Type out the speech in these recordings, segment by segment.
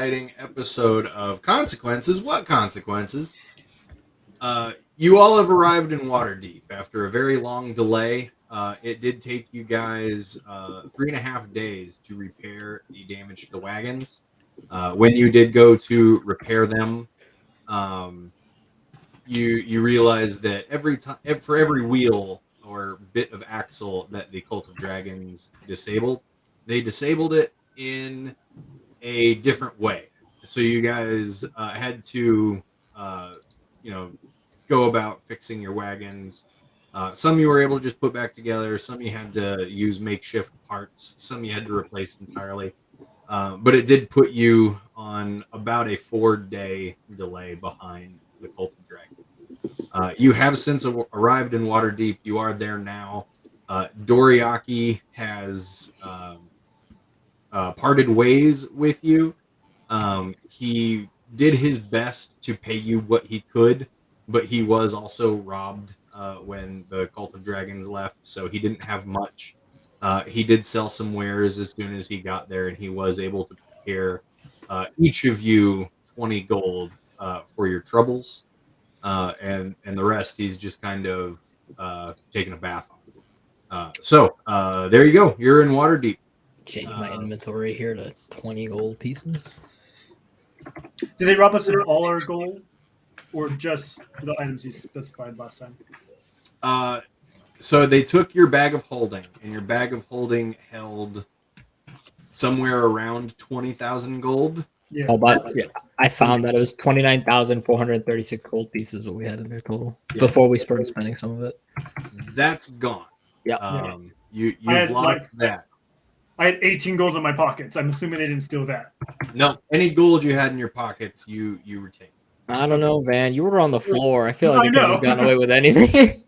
exciting episode of Consequences. What consequences? You all have arrived in Waterdeep after a very long delay. It did take you guys 3.5 days to repair the damage to the wagons. When you did go to repair them, you realize that every time for every wheel or bit of axle that the Cult of Dragons disabled, they disabled it in a different way. So you guys had to, go about fixing your wagons. Some you were able to just put back together. Some you had to use makeshift parts. Some you had to replace entirely. But it did put you on about a 4-day delay behind the Cult of Dragons. You have since arrived in Waterdeep. You are there now. Doriaki has parted ways with you. He did his best to pay you what he could, but he was also robbed when the Cult of Dragons left, so he didn't have much. He did sell some wares as soon as he got there, and he was able to prepare each of you 20 gold for your troubles, and the rest he's just kind of taking a bath on. So there you go. You're in Waterdeep. Changing my inventory here to 20 gold pieces. Did they rob us of all our gold, or just the items you specified last time? So they took your bag of holding, and your bag of holding held somewhere around 20,000 gold. Yeah. I found that it was 29,436 gold pieces what we had in there total before we started spending some of it. That's gone. Yeah. You had, lost that. I had 18 gold in my pockets. I'm assuming they didn't steal that. No, any gold you had in your pockets, you retained. I don't know, Van. You were on the floor. I feel like you could have just gotten away with anything.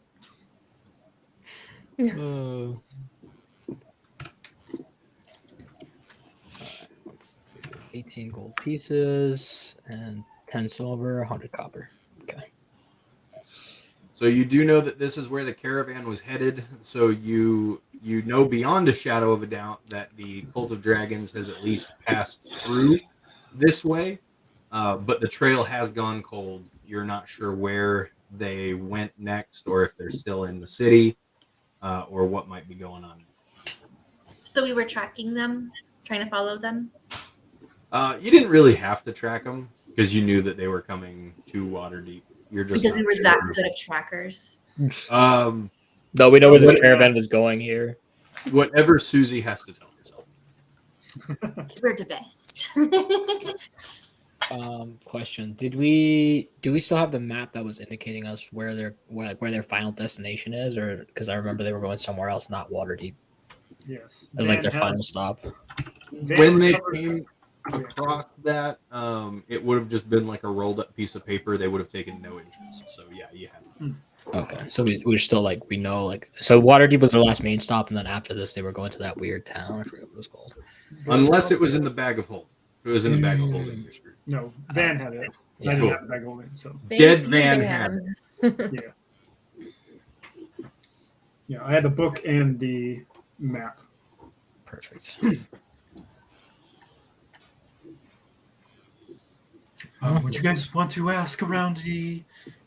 Let's do 18 gold pieces and 10 silver, 100 copper. Okay. So you do know that this is where the caravan was headed. So you know beyond a shadow of a doubt that the Cult of Dragons has at least passed through this way. But the trail has gone cold. You're not sure where they went next, or if they're still in the city, or what might be going on. So we were tracking them, trying to follow them? You didn't really have to track them because you knew that they were coming to Waterdeep. You're just because we were that good at trackers. No, we know where this caravan was going here. Whatever Susie has to tell herself. We're the best. Question: do we still have the map that was indicating us where their final destination is, or because I remember they were going somewhere else, not Waterdeep? Yes, it was like their final stop. When they came across that, it would have just been like a rolled up piece of paper. They would have taken no interest. So yeah, you have. Okay, so we're still we know so Waterdeep was their last main stop, and then after this they were going to that weird town. I forget what it was called. Unless it was in the bag of holding. If it was in the bag of holding, you're screwed. No, Van had it. Yeah. I didn't have the bag of holding. So Dead Van had it. Yeah. Yeah, I had the book and the map. Perfect. Would you guys want to ask around the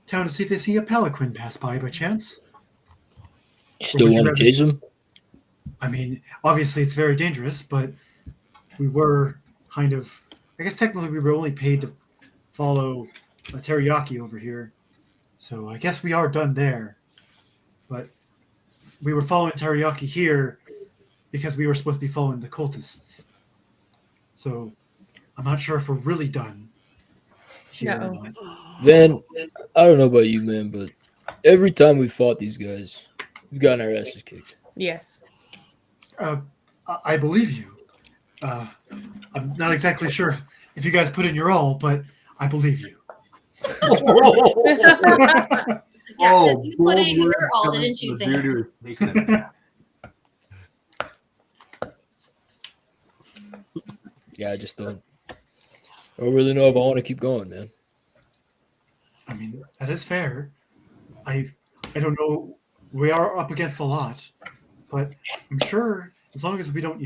town to see if they see a palanquin pass by chance? Still want to chase him? I mean, obviously it's very dangerous, but we were kind of... I guess technically we were only paid to follow a teriyaki over here. So I guess we are done there. But we were following teriyaki here because we were supposed to be following the cultists. So I'm not sure if we're really done here or not. Then, I don't know about you, man, but every time we fought these guys, we've gotten our asses kicked. Yes. I believe you. I'm not exactly sure if you guys put in your all, but I believe you. Yeah, because you put in your all, didn't you, Van? Yeah, I just don't really know if I want to keep going, man. I mean, that is fair. I don't know. We are up against a lot, but I'm sure as long as we don't,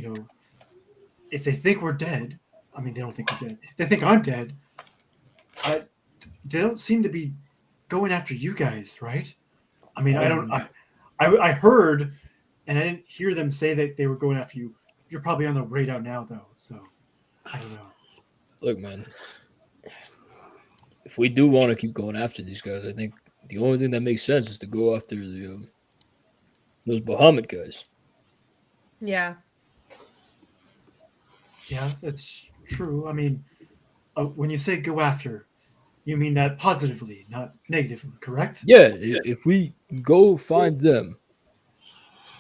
if they think we're dead, I mean, they don't think I'm dead. They think I'm dead. They don't seem to be going after you guys, right? I mean, I don't. I heard, and I didn't hear them say that they were going after you. You're probably on the radar now, though. So I don't know. Look, man. If we do want to keep going after these guys, I think the only thing that makes sense is to go after those Bahamut guys. Yeah. Yeah, it's true. I mean, when you say go after, you mean that positively, not negatively, correct? Yeah, if we go find them,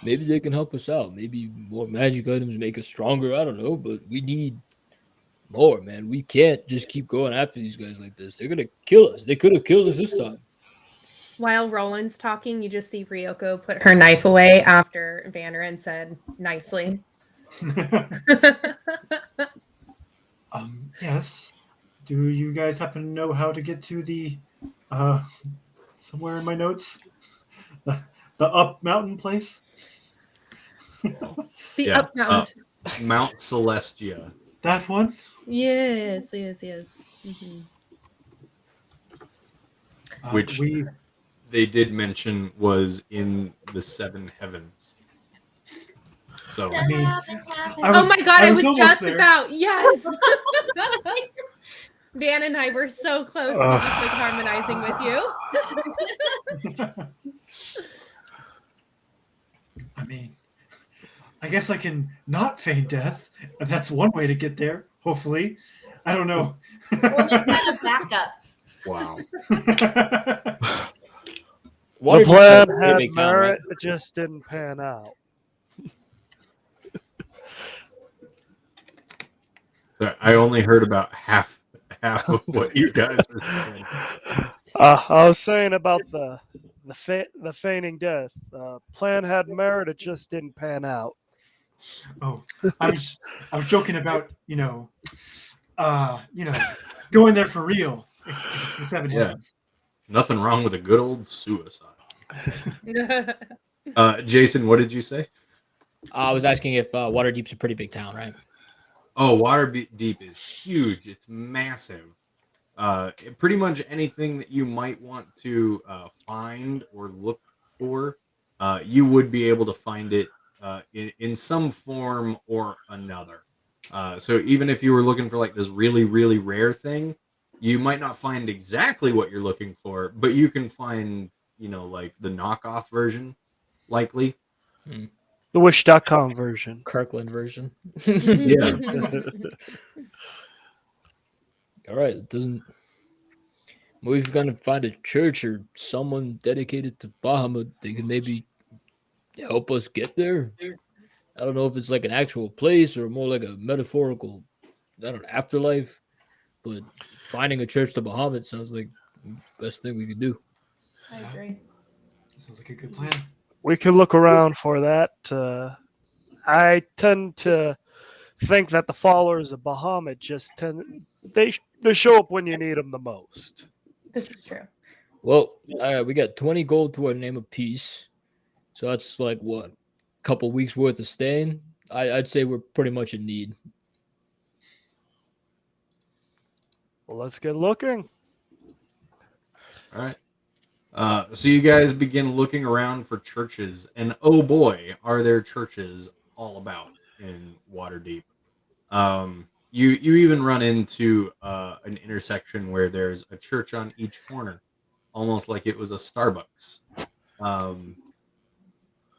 maybe they can help us out. Maybe more magic items make us stronger. I don't know, but we need more, man. We can't just keep going after these guys like this. They're gonna kill us. They could have killed us this time. While Roland's talking, you just see Ryoko put her knife away after Vanderin said nicely. Yes. Do you guys happen to know how to get to the somewhere in my notes? The up mountain place? The up mountain. Mount Celestia. That one? Yes. Mm-hmm. Which they did mention was in the seven heavens. So I mean, oh my god, I was just there. about yes. Van and I were so close to just like harmonizing with you. I mean, I guess I can not feign death. That's one way to get there, hopefully. I don't know. We'll make that a backup. wow. The plan had merit, it just didn't pan out. I only heard about half of what you guys were saying. I was saying about the feigning death. Plan had merit, it just didn't pan out. Oh, I was joking about going there for real. If it's the seven heavens. Nothing wrong with a good old suicide. Jason, what did you say? I was asking if Waterdeep's a pretty big town, right? Oh, Waterdeep is huge. It's massive. Pretty much anything that you might want to find or look for, you would be able to find it in some form or another. So even if you were looking for like this really, really rare thing, you might not find exactly what you're looking for, but you can find, like the knockoff version, likely. The Wish.com version. Kirkland version. Yeah. All right. It doesn't. We've got to find a church or someone dedicated to Bahamut. They can maybe help us get there. I don't know if it's like an actual place or more like a metaphorical, afterlife. But finding a church to Bahamut sounds like the best thing we could do. I agree. Sounds like a good plan. We can look around for that. I tend to think that the followers of Bahamut just they show up when you need them the most. This is true. Well, we got 20 gold to our name of peace. So that's like what? Couple weeks worth of staying? I'd say we're pretty much in need. Well, let's get looking. All right. So you guys begin looking around for churches, and oh boy, are there churches all about in Waterdeep. You even run into an intersection where there's a church on each corner, almost like it was a Starbucks.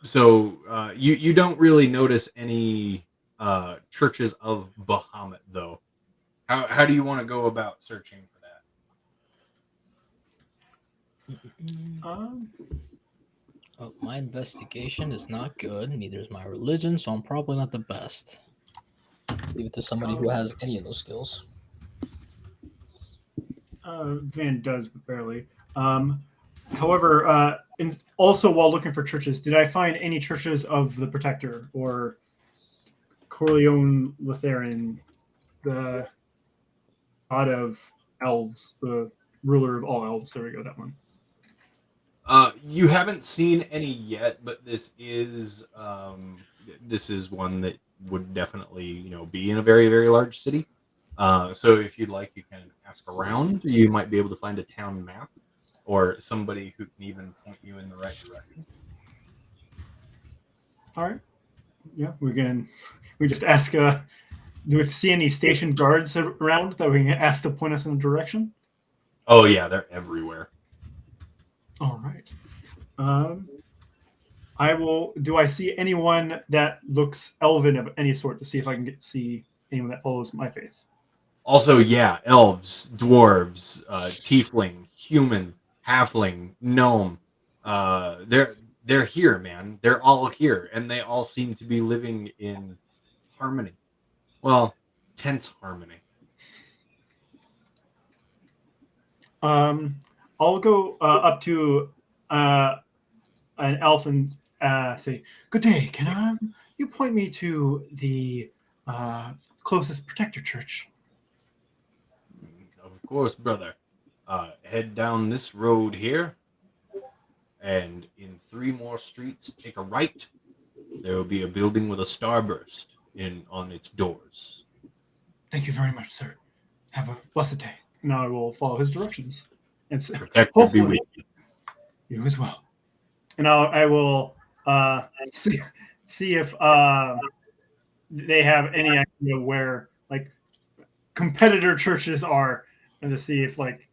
So you don't really notice any churches of Bahamut, though. How do you want to go about searching for that? My investigation is not good. Neither is my religion, so I'm probably not the best. Leave it to somebody who has any of those skills. Van does, but barely. However, also while looking for churches, did I find any churches of the Protector or Corleone Lutheran, the god of elves, the ruler of all elves? There we go, that one. You haven't seen any yet, but this is one that would definitely be in a very, very large city. So if you'd like, you can ask around. You might be able to find a town map or somebody who can even point you in the right direction. All right. Yeah, we just ask. Do we see any stationed guards around that we can ask to point us in a direction? Oh yeah, they're everywhere. All right. I will. Do I see anyone that looks elven of any sort to see if I can see anyone that follows my faith? Also, yeah, elves, dwarves, tiefling, human, halfling, gnome. They're here, man. They're all here, and they all seem to be living in harmony. Well, tense harmony. I'll go up to an elf and say, "Good day. Can you point me to the closest protector church?" Of course, brother. Head down this road here, and in 3 more streets, take a right. There will be a building with a starburst on its doors. Thank you very much, sir. Have a blessed day. Now I will follow his directions, and Protector be with you. you as well. And I will see if they have any idea where like competitor churches are, and to see if like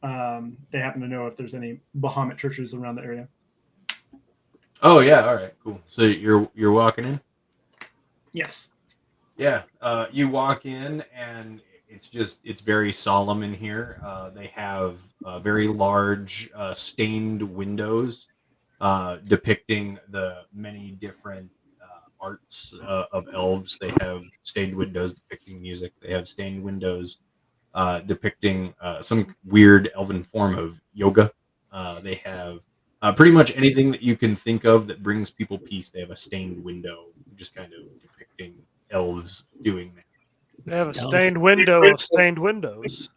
they happen to know if there's any Bahamut churches around the area. Oh yeah, all right, cool. So you're walking in? Yes. Yeah, you walk in and it's very solemn in here. They have very large stained windows depicting the many different arts of elves. They have stained windows depicting music. They have stained windows depicting some weird elven form of yoga. They have pretty much anything that you can think of that brings people peace. They have a stained window, just kind of depicting elves doing that. They have a stained window of stained windows.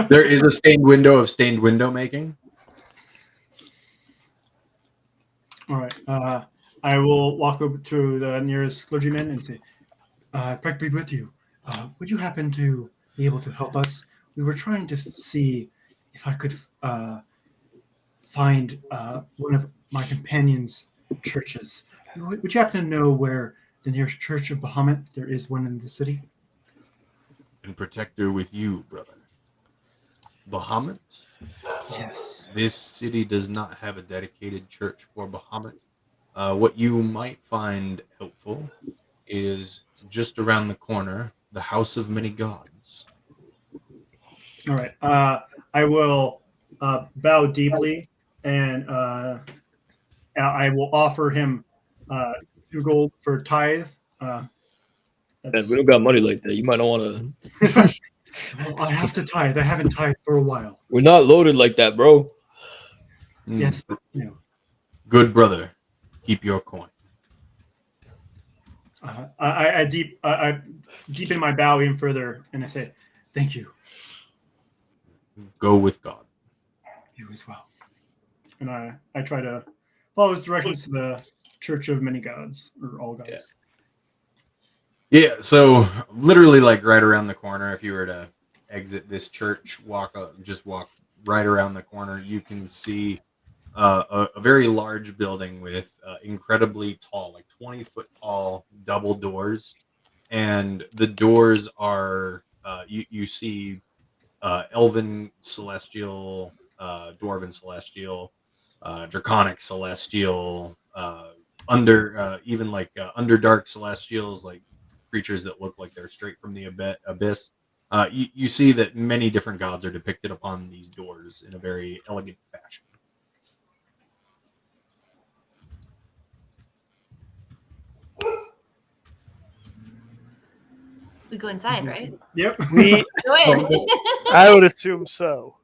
There is a stained window of stained window making. All right. I will walk over to the nearest clergyman and say, "Pray be with you. Would you happen to be able to help us? We were trying to see if I could find one of my companions' churches. Would you happen to know where the nearest church of Bahamut, if there is one in the city?" And protector with you, brother. Bahamut? Yes. This city does not have a dedicated church for Bahamut. What you might find helpful is just around the corner, the House of Many Gods. All right. I will bow deeply, and I will offer him 2 gold for tithe. Man, we don't got money like that. You might not want to. Well, I have to tithe. I haven't tithed for a while. We're not loaded like that, bro. Yes, but Good brother, keep your coin. I deepen my bow even further, and I say, "Thank you." Go with God. You as well. And I try to follow his directions to the Church of Many Gods, or all gods. Yeah, so literally like right around the corner, if you were to exit this church, just walk right around the corner, you can see a very large building with incredibly tall, like 20-foot tall double doors. And the doors are, you see elven celestial, dwarven celestial, draconic celestial, even like underdark celestials, like creatures that look like they're straight from the abyss. You see that many different gods are depicted upon these doors in a very elegant fashion. We go inside, right? Yep. I would assume so.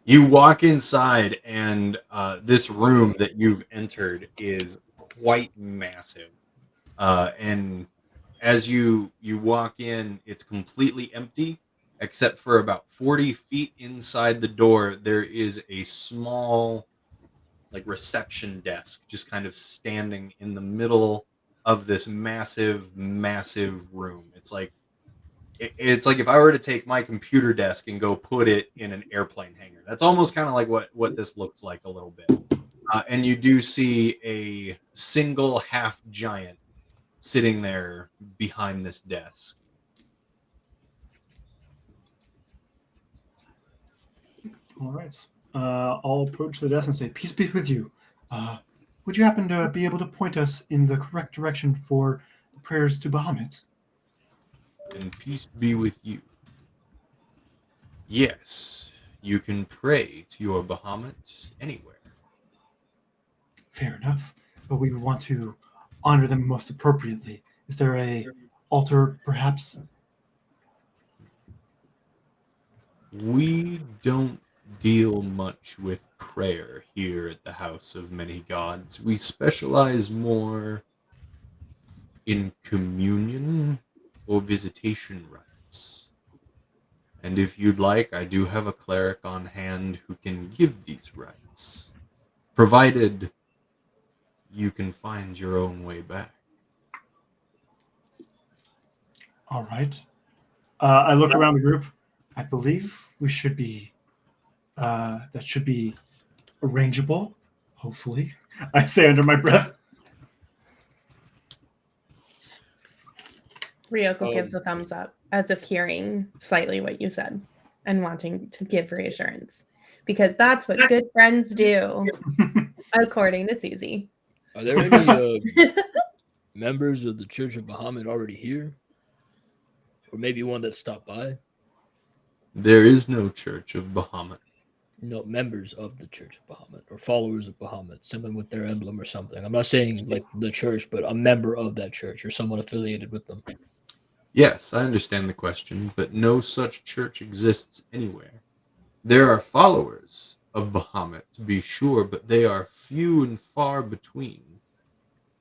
You walk inside, and this room that you've entered is quite massive. And as you walk in, it's completely empty, except for about 40 feet inside the door, there is a small, like, reception desk just kind of standing in the middle of this massive, massive room. It's like It's like if I were to take my computer desk and go put it in an airplane hangar. That's almost kind of like what this looks like a little bit. And you do see a single half giant sitting there behind this desk. All right. I'll approach the desk and say, "Peace be with you. Would you happen to be able to point us in the correct direction for the prayers to Bahamut?" And peace be with you. Yes, you can pray to your Bahamut anywhere. Fair enough, but we would want to honor them most appropriately. Is there a altar, perhaps? We don't deal much with prayer here at the House of Many Gods. We specialize more in communion or visitation rites. And if you'd like, I do have a cleric on hand who can give these rites, provided you can find your own way back. All right. I look around the group. I believe we should be. That should be arrangeable. Hopefully, I say under my breath. Ryoko gives a thumbs up, as if hearing slightly what you said and wanting to give reassurance. Because that's what good friends do, according to Susie. Are there any members of the Church of Bahamut already here? Or maybe one that stopped by? There is no Church of Bahamut. No, members of the Church of Bahamut or followers of Bahamut, someone with their emblem or something. I'm not saying like the church, but a member of that church or someone affiliated with them. Yes, I understand the question, but no such church exists anywhere. There are followers of Bahamut, to be sure, but they are few and far between.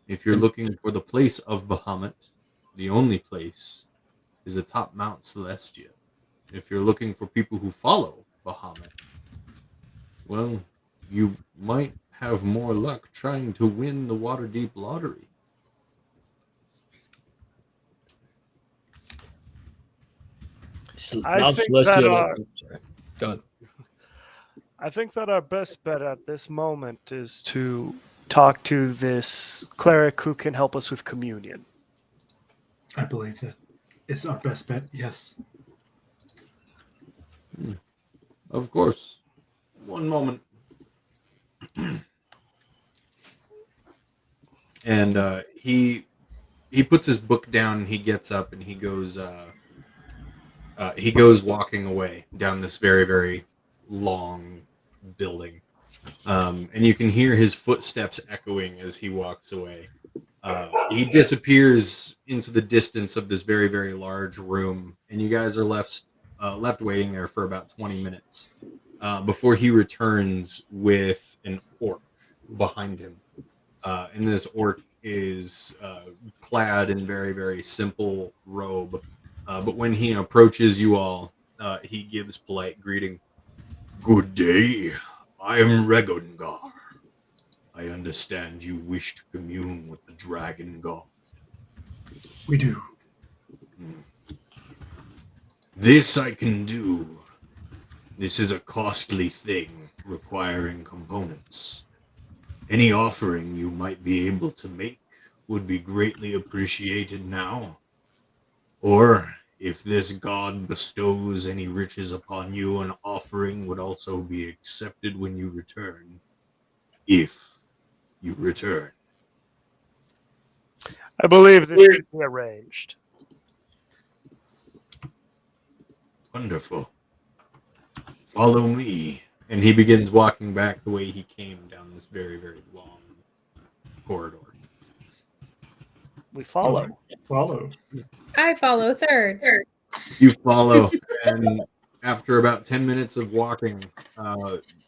If you're looking for the place of Bahamut, the only place is atop Mount Celestia. If you're looking for people who follow Bahamut, well, you might have more luck trying to win the Waterdeep lottery. I Mount think Celestia, that sorry. Go ahead. I think that our best bet at this moment is to talk to this cleric who can help us with communion. I believe that it's our best bet. Yes. Of course. One moment. And he puts his book down and he gets up and he goes walking away down this very, very long building. And you can hear his footsteps echoing as he walks away. He disappears into the distance of this very, very large room, and you guys are left waiting there for about 20 minutes before he returns with an orc behind him. And this orc is clad in very, very simple robe. But when he approaches you all, he gives polite greeting. Good day. I am Regongar. I understand you wish to commune with the dragon god. We do. This I can do. This is a costly thing, requiring components. Any offering you might be able to make would be greatly appreciated now. Or, if this god bestows any riches upon you, an offering would also be accepted when you return. If you return. I believe this can be arranged. Wonderful. Follow me. And he begins walking back the way he came down this very, very long corridor. We follow. Follow. I follow third. You follow, and after about 10 minutes of walking,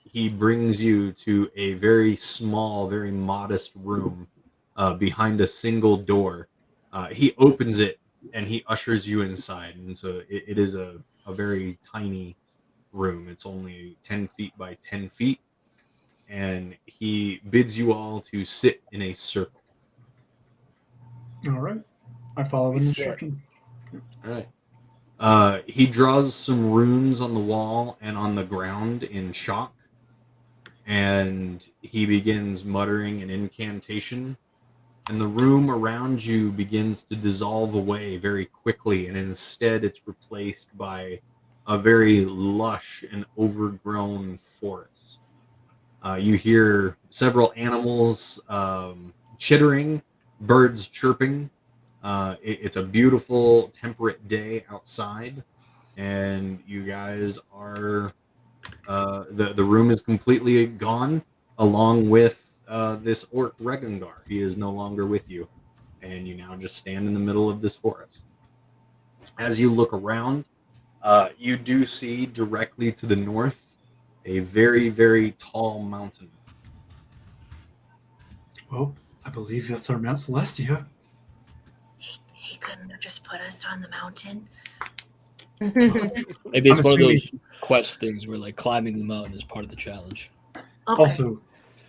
he brings you to a very small, very modest room behind a single door. He opens it, and he ushers you inside. And so it is a very tiny room. It's only 10 feet by 10 feet. And he bids you all to sit in a circle. All right. I follow an We sit. instruction. All right. He draws some runes on the wall and on the ground in chalk, and he begins muttering an incantation, and the room around you begins to dissolve away very quickly, and instead it's replaced by a very lush and overgrown forest. You hear several animals chittering, birds chirping. It's a beautiful, temperate day outside, and you guys are the room is completely gone, along with this orc Regengar. He is no longer with you, and you now just stand in the middle of this forest. As you look around, you do see directly to the north a very, very tall mountain. Well, I believe that's our Mount Celestia. He couldn't have just put us on the mountain. Maybe it's I'm one of assuming- those quest things where like climbing the mountain is part of the challenge. Okay. Also,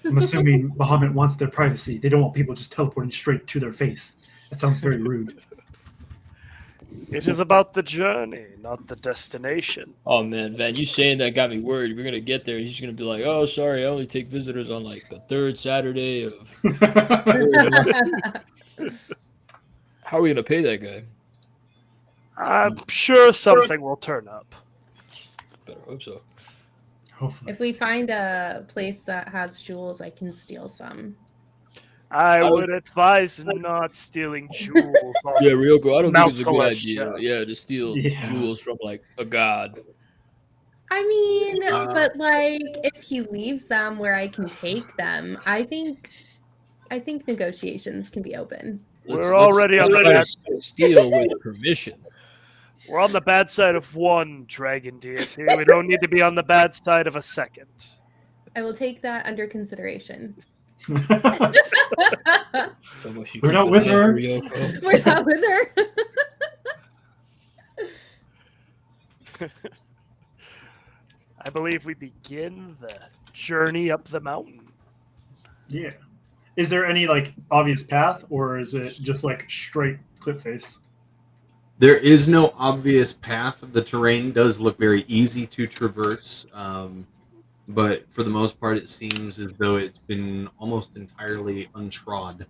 I'm assuming Bahamut wants their privacy. They don't want people just teleporting straight to their face. That sounds very rude. It is about the journey, not the destination. Oh man, Van, you saying that got me worried. We're gonna get there. He's just gonna be like, "Oh, sorry, I only take visitors on like the third Saturday of." How are we gonna pay that guy? I'm sure something will turn up. Better hope so. Hopefully. If we find a place that has jewels, I can steal some. I would advise not stealing jewels. Yeah, Ryoko, I don't Mount think it's a good Celestia. idea. Yeah, to steal Yeah. jewels from like a god. I mean, but like if he leaves them where I can take them, I think negotiations can be open. We're already on the try to bad. steal with permission. We're on the bad side of one dragon deity. We don't need to be on the bad side of a second. I will take that under consideration. So much you We're keep not an with eye her. for Ryoko. We're not with her. I believe we begin the journey up the mountain. Yeah. Is there any like obvious path, or is it just like straight cliff face? There is no obvious path. The terrain does look very easy to traverse, but for the most part, it seems as though it's been almost entirely untrod.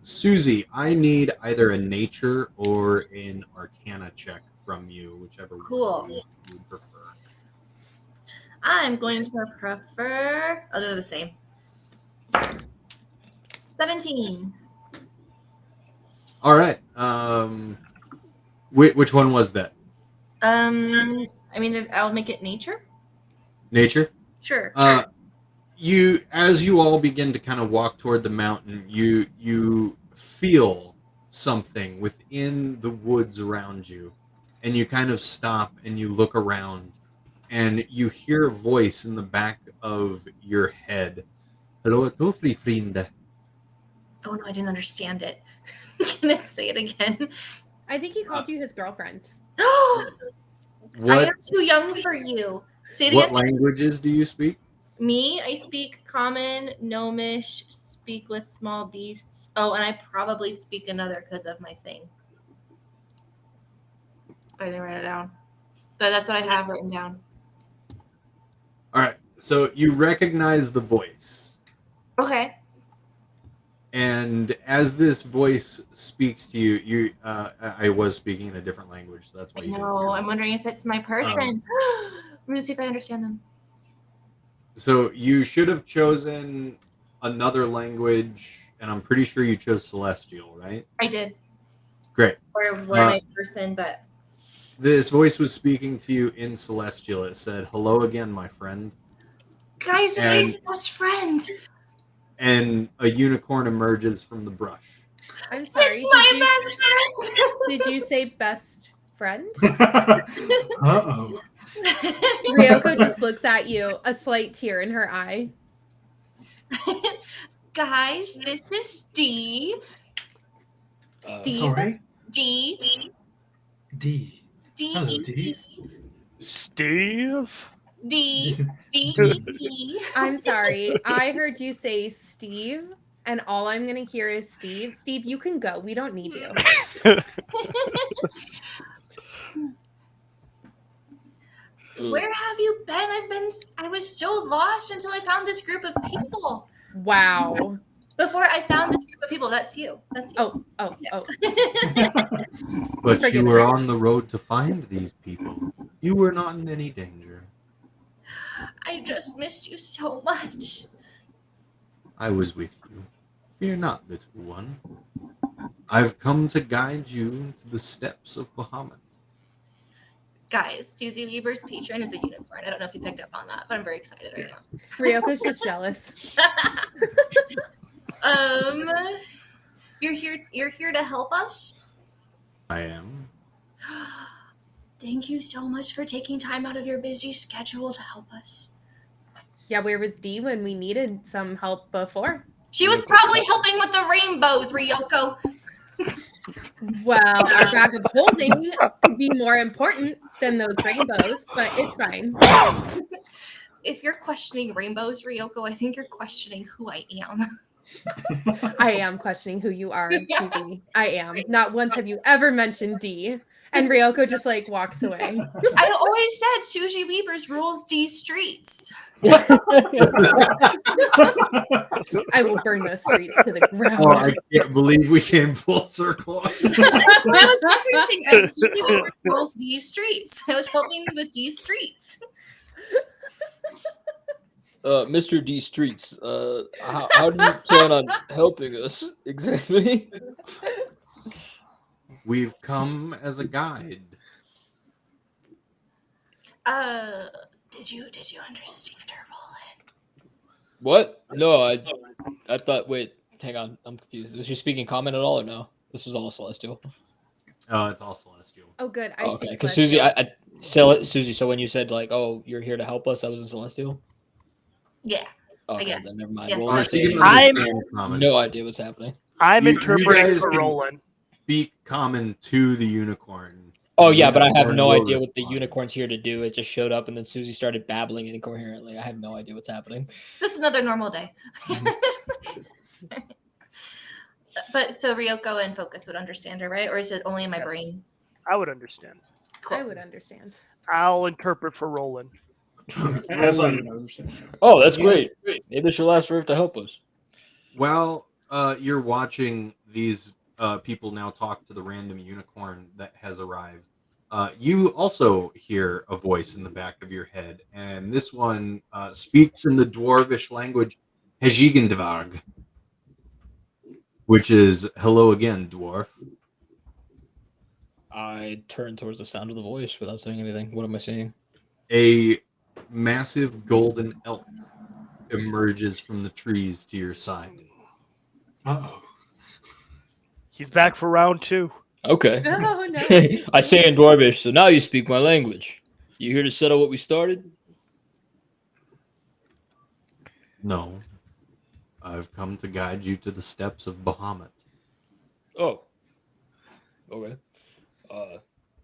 Susie, I need either a nature or an arcana check from you, whichever Cool. one you would prefer. I'm going to prefer. Oh, they're the same. 17. All right. Which one was that? I mean, I'll make it nature. Nature? Sure. As you all begin to kind of walk toward the mountain, you feel something within the woods around you, and you kind of stop and you look around, and you hear a voice in the back of your head. Hello, Tofri friend. Oh no, I didn't understand it. Can it say it again? I think he called you his girlfriend. I What am too young for you. Say it what again. languages do you speak? Me, I speak Common, Gnomish, speak with small beasts. Oh, and I probably speak another because of my thing. I didn't write it down. But that's what I have written down. All right. So you recognize the voice. Okay. And as this voice speaks to you, I was speaking in a different language, so that's why I you didn't know. hear I'm me. wondering if it's my person. I'm going to see if I understand them. So you should have chosen another language, and I'm pretty sure you chose Celestial, right? I did. Great. Or my person, but This voice was speaking to you in Celestial. It said, "Hello again, my friend." guys, it's his best friend. And a unicorn emerges from the brush. I'm sorry. It's my best friend. Did you say best friend? Uh-oh. Ryoko just looks at you, a slight tear in her eye. Guys, this is Steve. Steve. Sorry? D. D. Hello, D. D. Steve? D. D. I'm sorry. I heard you say Steve, and all I'm going to hear is Steve. Steve, you can go. We don't need you. Where have you been? I was so lost until I found this group of people. Wow. Before I found this group of people, that's you. That's you. Oh. But Forgive you me. were on the road to find these people. You were not in any danger. I just missed you so much. I was with you. Fear not, little one. I've come to guide you to the steps of Bahamut. Guys, Susie Weber's patron is a unicorn. I don't know if you picked up on that, but I'm very excited right now. Ryoko's just jealous. You're here to help us? I am. Thank you so much for taking time out of your busy schedule to help us. Yeah, where was Dee when we needed some help before? She was probably helping with the rainbows, Ryoko. Well, our bag of holding could be more important than those rainbows, but it's fine. If you're questioning rainbows, Ryoko, I think you're questioning who I am. I am questioning who you are, Susie. I am. Not once have you ever mentioned D. And Ryoko just like walks away. I always said Susie Weber's rules D streets. I will burn those streets to the ground. Oh, I can't believe we came full circle. That's what I was referencing. Susie Weber rules D streets. I was helping with D streets. Mr. D Streets, how do you plan on helping us exactly? We've come as a guide. Did you understand her, Roland? What? No, I thought. Wait, hang on. I'm confused. Was she speaking common at all or no? This was all celestial. It's all celestial. Oh, good. I Okay, speak because Susie, celestial. Susie. So when you said like, "Oh, you're here to help us," that was a celestial. Yeah. Okay, guess. then never mind. Yes. Well, She can I'm- understand common. no idea what's happening. I'm You interpreting guys for can- Roland. Speak common to the unicorn. Oh yeah, but I have Unicorn no will idea what the respond. unicorn's here to do. It just showed up, and then Susie started babbling incoherently. I have no idea what's happening. Just another normal day. But so Ryoko and Focus would understand her, right? Or is it only in my Yes. brain? I would understand. Cool. I would understand. I'll interpret for Roland. As I didn't understand. Oh, that's great. Maybe she'll ask for her to help us. While you're watching these people now talk to the random unicorn that has arrived, you also hear a voice in the back of your head, and this one speaks in the dwarvish language Hejigendvarg, which is hello again, dwarf. I turn towards the sound of the voice without saying anything. What am I saying? A massive golden elk emerges from the trees to your side. Uh-oh. He's back for round 2. Okay. Oh, no. I say in Dwarvish, so now you speak my language. You here to settle what we started? No, I've come to guide you to the steps of Bahamut. Oh. Okay.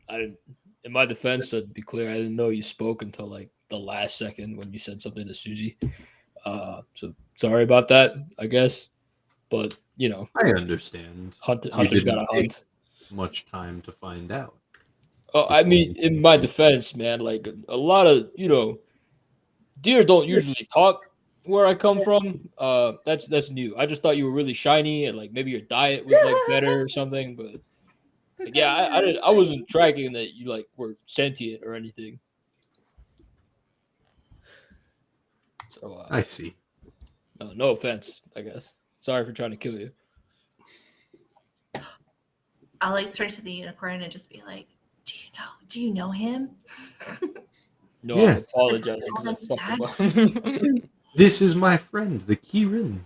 In my defense, to be clear, I didn't know you spoke until like the last second when you said something to Susie. So sorry about that, I guess. But you know, I understand. Hunter's didn't got to take- hunt. Much time to find out. Oh, I mean, in my defense, man, like a lot of deer don't usually talk where I come from. That's new. I just thought you were really shiny and like maybe your diet was like better or something. But like, yeah, I wasn't tracking that you like were sentient or anything. So I see. no offense, I guess. Sorry for trying to kill you. I'll like turn to the unicorn and just be like, do you know him? No, Yes. I apologize. Just because I fucked him up. This is my friend, the Kirin.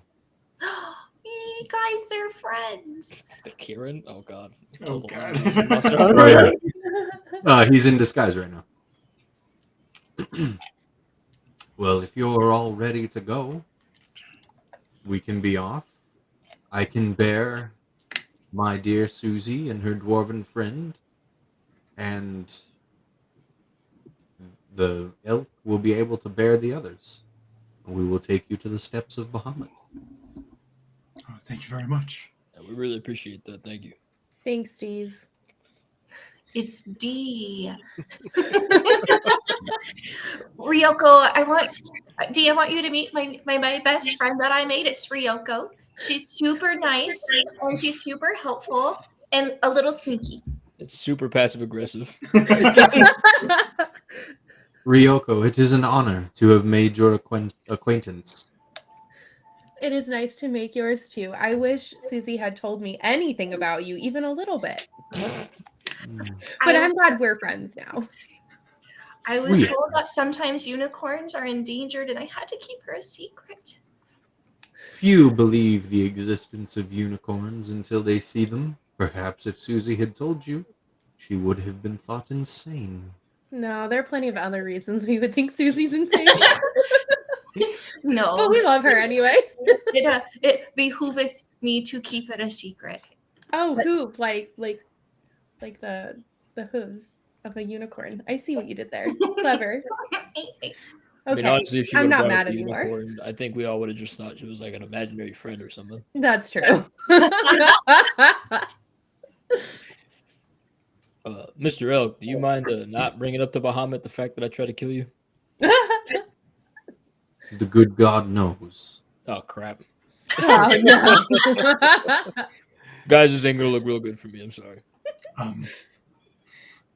You guys, they're friends. The Kieran? Oh god. Oh, Total God. Monster Oh, Hunter. yeah. He's in disguise right now. Well, if you're all ready to go, we can be off. I can bear my dear Susie and her dwarven friend, and the elk will be able to bear the others. We will take you to the steps of Bahamut. Oh, thank you very much. Yeah, we really appreciate that. Thank you. Thanks, Steve. It's D. Ryoko, I want you to meet my best friend that I made. It's Ryoko. She's super nice and she's super helpful and a little sneaky. It's super passive aggressive. Ryoko, it is an honor to have made your acquaintance. It is nice to make yours too. I wish Susie had told me anything about you, even a little bit. But I'm glad we're friends now. I was told that sometimes unicorns are endangered and I had to keep her a secret. Few believe the existence of unicorns until they see them. Perhaps if Susie had told you, she would have been thought insane. No, there are plenty of other reasons we would think Susie's insane. No. But we love her anyway. It behooveth me to keep it a secret. Oh, hoop, like the hooves of a unicorn. I see what you did there. Clever. I Okay, mean, honestly, if she I'm would've not brought up mad the anymore. unicorn, I think we all would have just thought she was like an imaginary friend or something. That's true. Mr. Elk, do you mind not bringing up to Bahamut the fact that I tried to kill you? The good God knows. Oh, crap. Oh, no. Guys, this ain't gonna look real good for me. I'm sorry.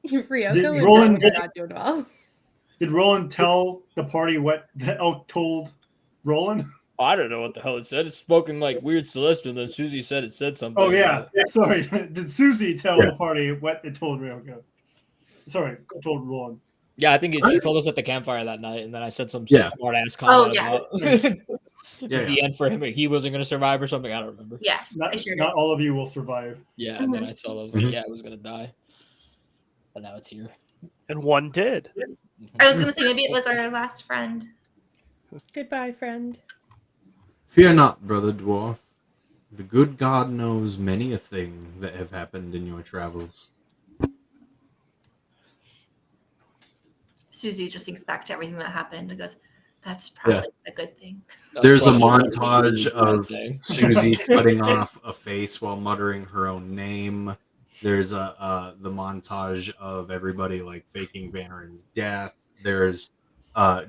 Ryoko Did and Roland- Roland are not doing well. Did Roland tell the party what the elk told Roland? I don't know what the hell it said. It's spoken like weird Celestial, and then Susie said it said something. Oh yeah, sorry. Did Susie tell the party what it told Ryoko? Sorry, it told Roland. Yeah, I think she told us at the campfire that night, and then I said some Yeah. smart ass comment yeah. about Yeah. the end for him. He wasn't going to survive or something. I don't remember. Yeah, I Not, sure did. not all of you will survive. Yeah, and then I saw that I was like, yeah, it was going to die. But now it's here. And one did. I was gonna say maybe it was our last friend. Goodbye, friend. Fear not, brother dwarf. The good God knows many a thing that have happened in your travels. Susie just thinks back to everything that happened and goes, "That's probably a good thing." There's a Probably montage really of bad thing. Susie cutting off a face while muttering her own name. There's the montage of everybody like faking Vanarin's death. There's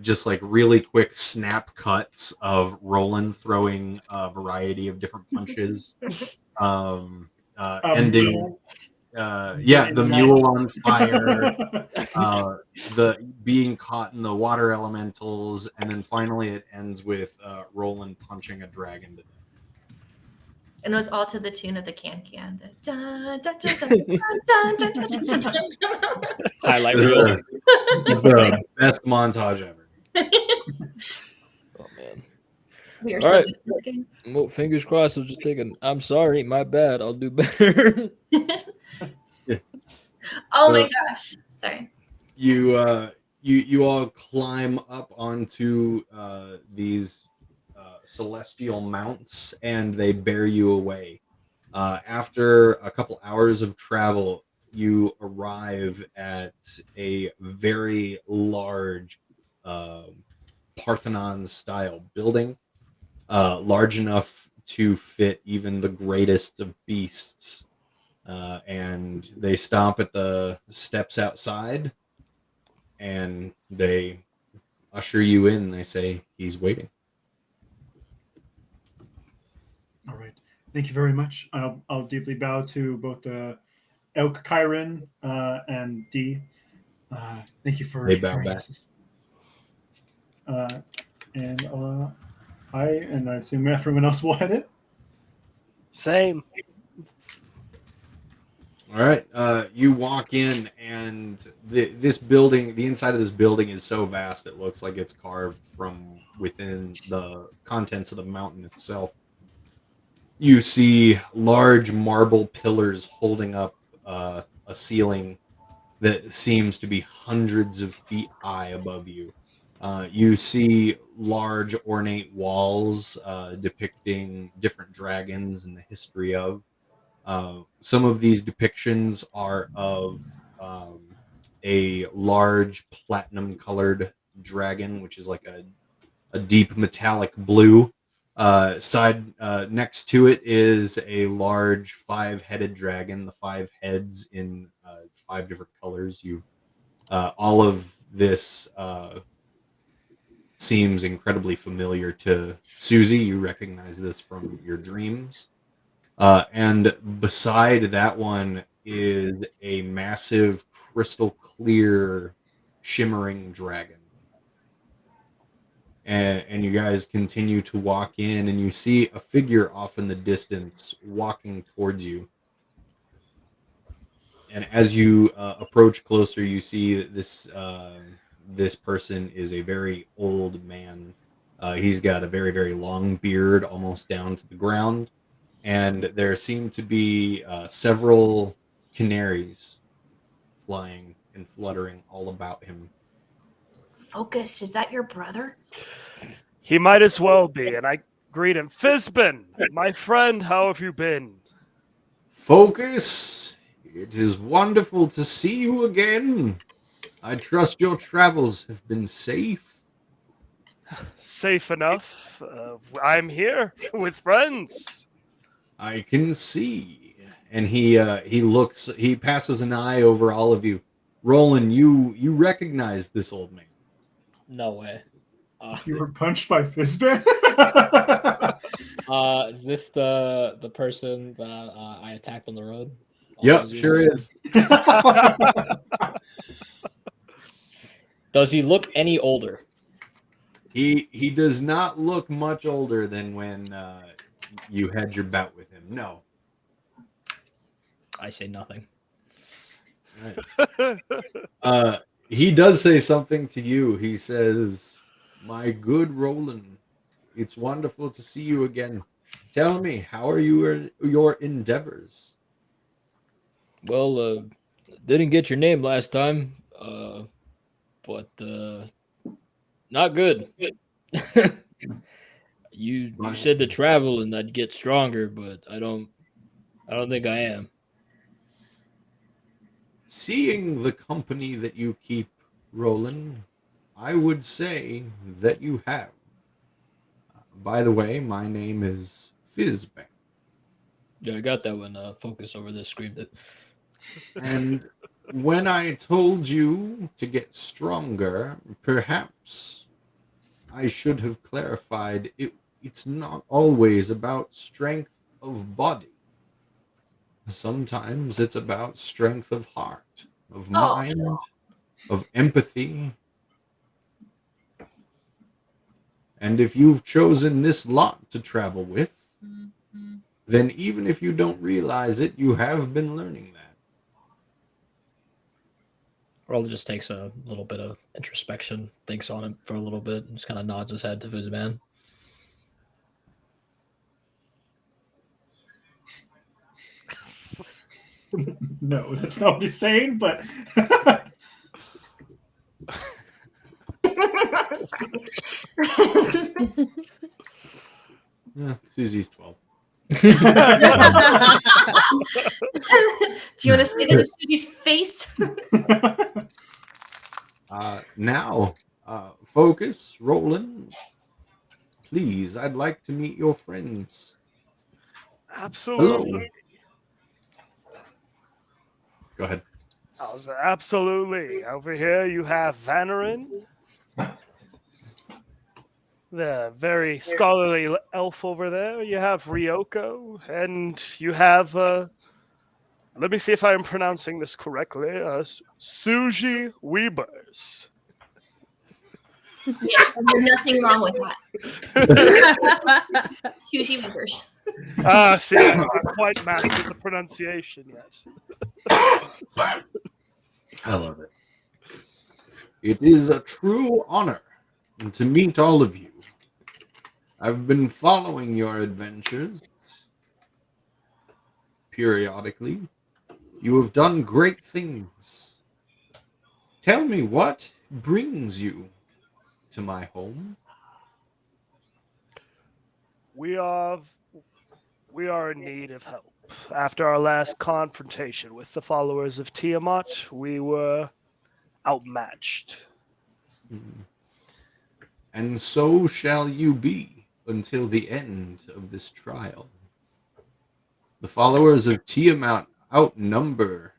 just like really quick snap cuts of Roland throwing a variety of different punches. Ending. The mule on fire. The being caught in the water elementals, and then finally it ends with Roland punching a dragon to death. And it was all to the tune of the can. The dun, dun, dun, dun, dun, dun, dun, dun, dun, dun, dun. Highlight reel. The best montage ever. Oh, man. We are All so right. good at this game. Well, fingers crossed. I was just thinking, I'm sorry, my bad. I'll do better. Oh my gosh. Sorry. You all climb up onto these celestial mounts, and they bear you away. After a couple hours of travel, you arrive at a very large Parthenon-style building, large enough to fit even the greatest of beasts. And they stop at the steps outside, and they usher you in. They say, "He's waiting." All right. Thank you very much. I'll deeply bow to both the Elk Kyron and D. Thank you for They bow carrying back. us. And I assume everyone else will head it. Same. All right. You walk in, and this building, the inside of this building is so vast it looks like it's carved from within the contents of the mountain itself. You see large marble pillars holding up a ceiling that seems to be hundreds of feet high above you. You see large ornate walls depicting different dragons and the history of. Some of these depictions are of a large platinum-colored dragon, which is like a deep metallic blue. Next to it is a large 5-headed dragon. The 5 heads in 5 different colors. You've all of this seems incredibly familiar to Susie. You recognize this from your dreams. And beside that one is a massive, crystal clear, shimmering dragon. And you guys continue to walk in, and you see a figure off in the distance walking towards you. And as you approach closer, you see that this person is a very old man. He's got a very, very long beard, almost down to the ground. And there seem to be several canaries flying and fluttering all about him. Focus, is that your brother? He might as well be, and I greet him. Fizbin, my friend, how have you been? Focus, it is wonderful to see you again. I trust your travels have been safe. Safe enough. I'm here with friends. I can see. And he passes an eye over all of you. Roland, you recognize this old man. No way. You were punched by Fizban? Is this the person that I attacked on the road? Yep, sure is. Does he look any older? He does not look much older than when you had your bout with him. No. I say nothing. Right. He does say something to you. He says, "My good Roland, it's wonderful to see you again. Tell me, how are your endeavors?" Well, didn't get your name last time, but not good. You said to travel and I'd get stronger, but I don't think I am. Seeing the company that you keep, Roland, I would say that you have. By the way, my name is Fizban. Yeah, I got that when Focus over there screamed it. And when I told you to get stronger, perhaps I should have clarified it's not always about strength of body. Sometimes it's about strength of heart, of mind, of empathy. And if you've chosen this lot to travel with, then even if you don't realize it, you have been learning that. Roland just takes a little bit of introspection, thinks on it for a little bit, and just kind of nods his head to his man. No, that's not what he's saying, but Sorry. Yeah, Susie's 12. Do you want to say that to Susie's face? Now, Focus, Roland, please, I'd like to meet your friends. Absolutely. Hello. Go ahead. Absolutely. Over here you have Vanarin, the very scholarly elf over there. You have Ryoko, and you have, let me see if I'm pronouncing this correctly, Suji Weebers. Yes, there's nothing wrong with that. Hughie Weavers. See, I've not quite mastered the pronunciation yet. I love it. It is a true honor to meet all of you. I've been following your adventures periodically. You have done great things. Tell me, what brings you to my home? We are in need of help. After our last confrontation with the followers of Tiamat, we were outmatched. And so shall you be until the end of this trial. The followers of Tiamat outnumber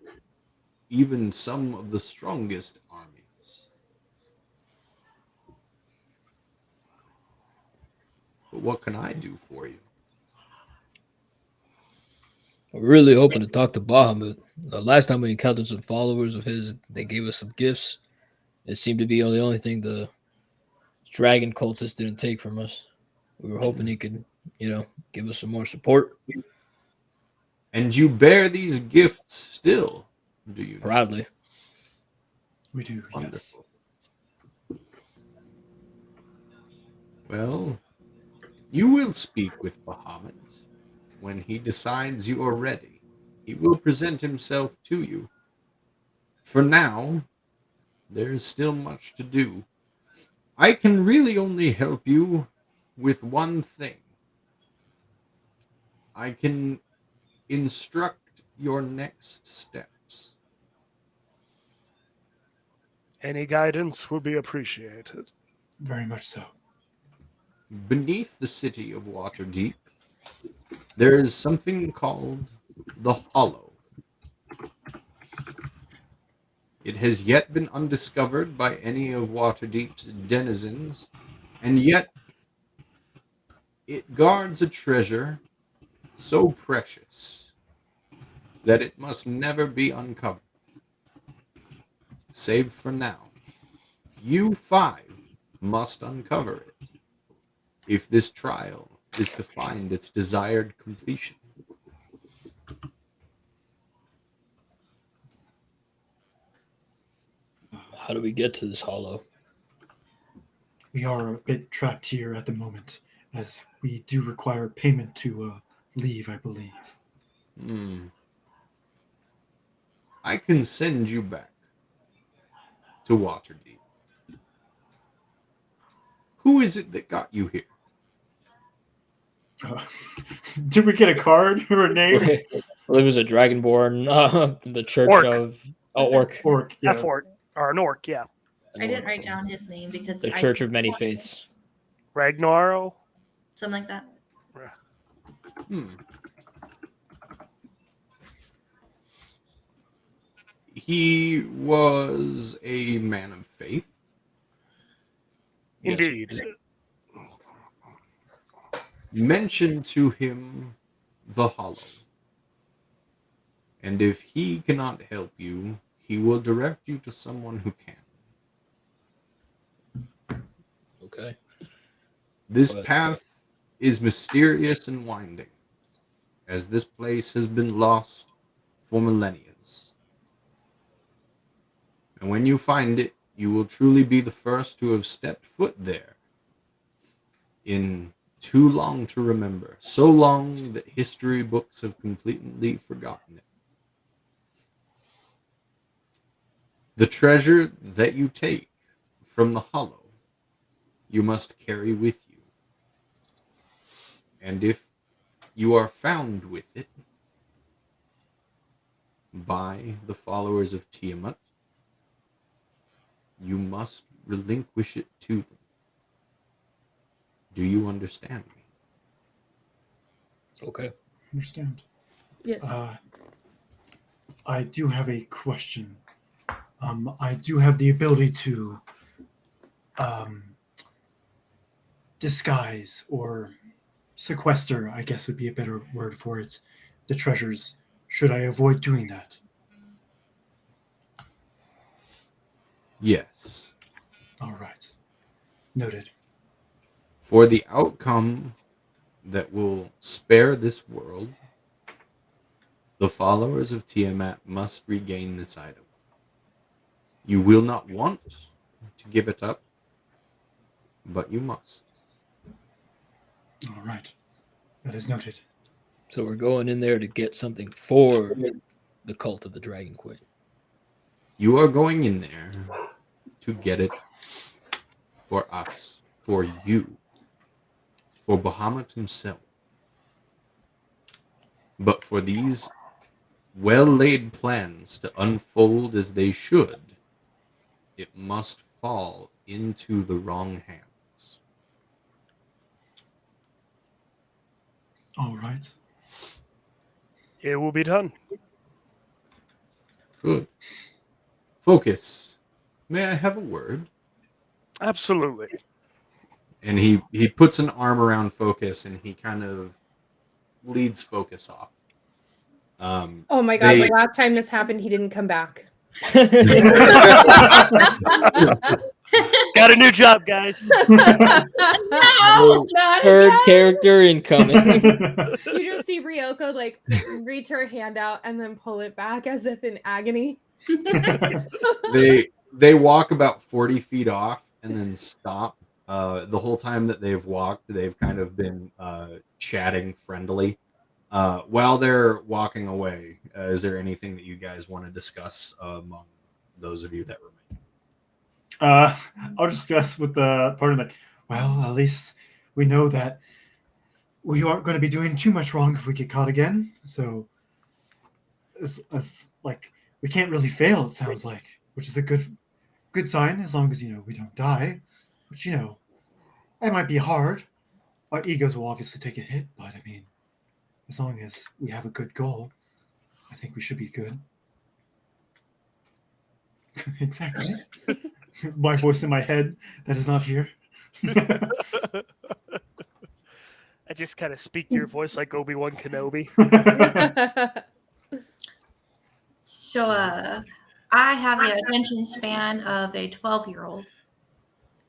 even some of the strongest armies. But what can I do for you? We're really hoping to talk to Bahamut. The last time we encountered some followers of his, they gave us some gifts. It seemed to be the only thing the dragon cultist didn't take from us. We were hoping he could, give us some more support. And you bear these gifts still, do you not? Proudly. We do, yes. Wonderful. Well, you will speak with Bahamut. When he decides you are ready, he will present himself to you. For now, there is still much to do. I can really only help you with one thing. I can instruct your next steps. Any guidance will be appreciated. Very much so. Beneath the city of Waterdeep, there is something called the Hollow. It has yet been undiscovered by any of Waterdeep's denizens, and yet it guards a treasure so precious that it must never be uncovered. Save for now. You five must uncover it if this trial is to find its desired completion. How do we get to this hollow? We are a bit trapped here at the moment, as we do require payment to leave, I believe. I can send you back to Waterdeep. Who is it that got you here? Did we get a card or a name? Well, it was a dragonborn, the church Orc. of Was it Orc, Orc, yeah. F-Orc, or an orc, yeah. I didn't write down his name because the I church of many faiths. Ragnaro. something like that. He was a man of faith. Indeed. Mention to him the Hollow. And if he cannot help you, he will direct you to someone who can. Okay. This But- path is mysterious and winding, as this place has been lost for millennia. And when you find it, you will truly be the first to have stepped foot there in too long to remember, so long that history books have completely forgotten it. The treasure that you take from the Hollow, you must carry with you. And if you are found with it by the followers of Tiamat, you must relinquish it to them. Do you understand me? Okay. Understand. Yes. I do have a question. I do have the ability to disguise or sequester, I guess would be a better word for it, the treasures. Should I avoid doing that? Yes. All right. Noted. For the outcome that will spare this world, the followers of Tiamat must regain this item. You will not want to give it up, but you must. All right. That is noted. So we're going in there to get something for the cult of the Dragon Queen. You are going in there to get it for us, for you, for Bahamut himself. But for these well-laid plans to unfold as they should, it must fall into the wrong hands. All right. It will be done. Good. Focus. May I have a word? Absolutely. And he puts an arm around Focus and he kind of leads Focus off. Oh my god, the last time this happened, he didn't come back. Got a new job, guys. No, not Third again. character incoming. You just see Ryoko like reach her hand out and then pull it back as if in agony. They walk about 40 feet off and then stop. The whole time that they've walked, they've kind of been chatting friendly. While they're walking away, is there anything that you guys want to discuss among those of you that remain? I'll discuss with the partner like, well, at least we know that we aren't going to be doing too much wrong if we get caught again. So, it's like we can't really fail. It sounds like, which is a good sign as long as we don't die. Which that might be hard. Our egos will obviously take a hit, but I mean, as long as we have a good goal, I think we should be good. Exactly. My voice in my head that is not here. I just kind of speak your voice like Obi-Wan Kenobi. So, I have the attention span of a 12-year-old.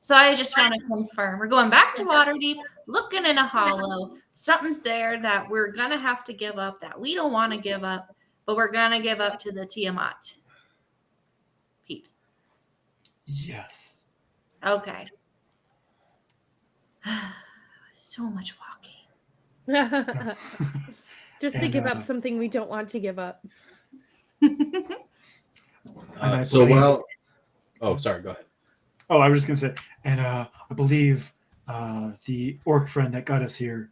So I just want to confirm. We're going back to Waterdeep, looking in a hollow. Something's there that we're going to have to give up, that we don't want to give up, but we're going to give up to the Tiamat peeps. Yes. Okay. So much walking. Just to give up something we don't want to give up. So while... Oh, sorry, go ahead. Oh, I was just going to say, and I believe the orc friend that got us here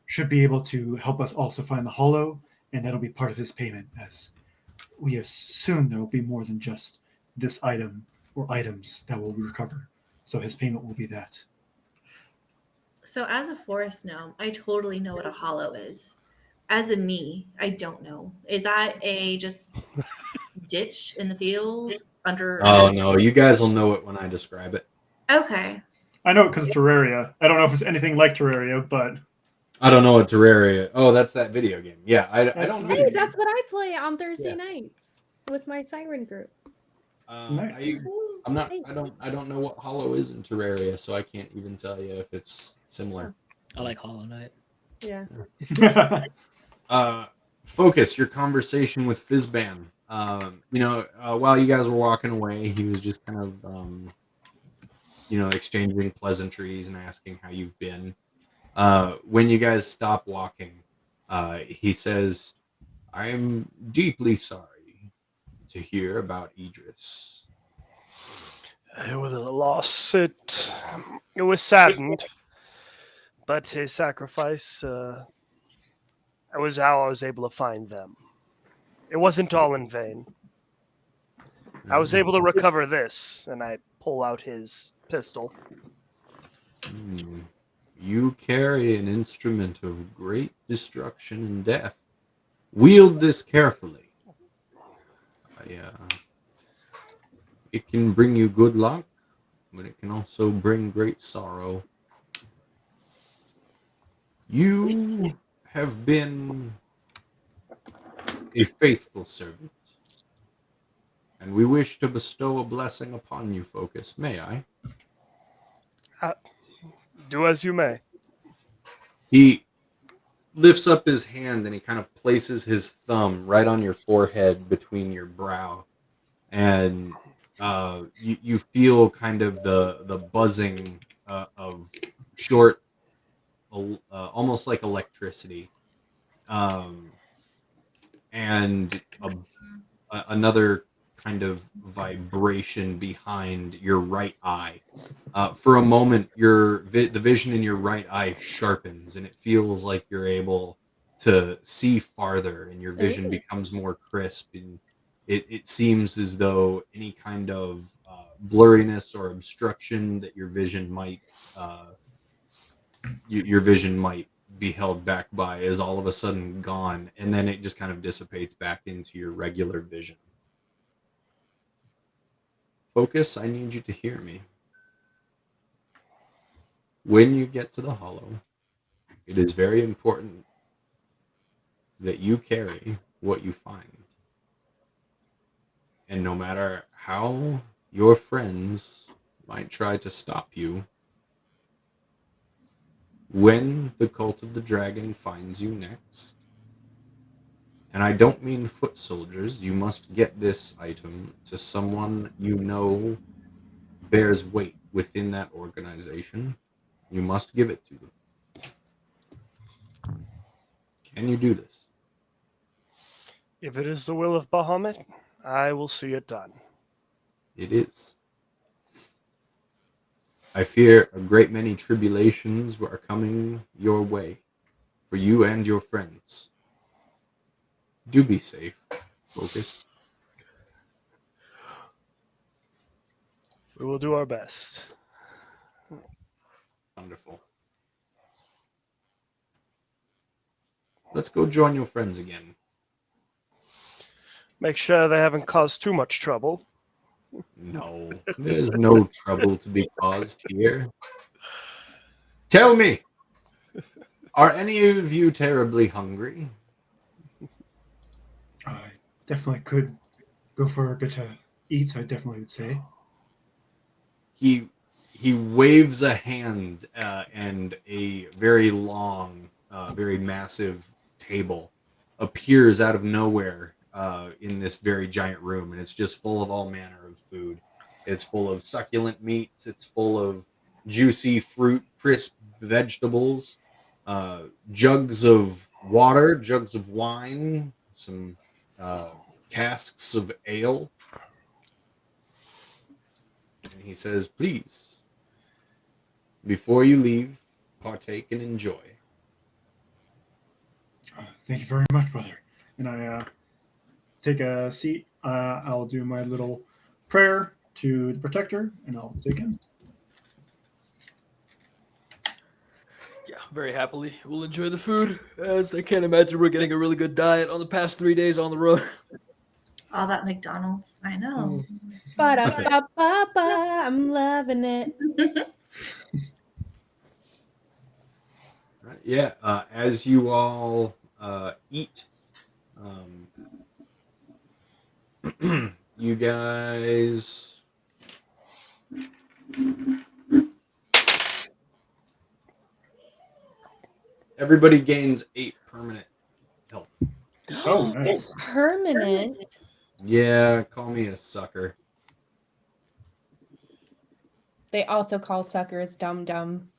should be able to help us also find the hollow, and that'll be part of his payment, as we assume there will be more than just this item or items that will recover. So his payment will be that. So as a forest gnome, I totally know what a hollow is. As a me, I don't know. Is that a just ditch in the field under? Oh no, you guys will know it when I describe it. Okay. I know it because Terraria. I don't know if it's anything like Terraria, but I don't know what Terraria. Oh, that's that video game. Yeah, I don't know. Hey, that's what I play on Thursday nights with my siren group. Nice. I don't know what Hollow is in Terraria, so I can't even tell you if it's similar. I like Hollow Knight. Yeah. Focus your conversation with Fizzban. While you guys were walking away, he was just kind of exchanging pleasantries and asking how you've been. When you guys stop walking, he says, "I'm deeply sorry to hear about Idris." It was a loss. It was saddened, but his sacrifice was how I was able to find them. It wasn't all in vain. I was able to recover this, and I pull out his pistol. You carry an instrument of great destruction and death. Wield this carefully. It can bring you good luck, but it can also bring great sorrow. You have been a faithful servant, and we wish to bestow a blessing upon you, Focus. May I? Do as you may. He lifts up his hand and he kind of places his thumb right on your forehead between your brow. And you feel kind of the buzzing of short, almost like electricity. And another kind of vibration behind your right eye. For a moment, the vision in your right eye sharpens, and it feels like you're able to see farther, and your vision becomes more crisp. And it seems as though any kind of blurriness or obstruction that your vision might be held back by is all of a sudden gone, and then it just kind of dissipates back into your regular vision. Focus, I need you to hear me. When you get to the hollow, it is very important that you carry what you find. And no matter how your friends might try to stop you, when the cult of the dragon finds you next, and I don't mean foot soldiers, you must get this item to someone you know bears weight within that organization. You must give it to them. Can you do this? If it is the will of Bahamut, I will see it done. It is. I fear a great many tribulations are coming your way, for you and your friends. Do be safe. Focus. We will do our best. Wonderful. Let's go join your friends again. Make sure they haven't caused too much trouble. No, there's no trouble to be caused here. Tell me, are any of you terribly hungry? I definitely could go for a bit of eats, I definitely would say. He waves a hand, and a very long, very massive table appears out of nowhere in this very giant room, and it's just full of all manner of food. It's full of succulent meats. It's full of juicy fruit, crisp vegetables, jugs of water, jugs of wine, some casks of ale. And he says, please, before you leave, partake and enjoy. Thank you very much, brother. And I take a seat. I'll do my little prayer to the protector, and I'll take him. Yeah, very happily. We'll enjoy the food, as I can't imagine we're getting a really good diet on the past 3 days on the road. All that McDonald's. I know. Ba-da-ba-ba-ba. I'm loving it. Right, yeah, as you all eat, you guys everybody gains 8 permanent health. Oh, nice. Permanent. Yeah, call me a sucker. They also call suckers dumb.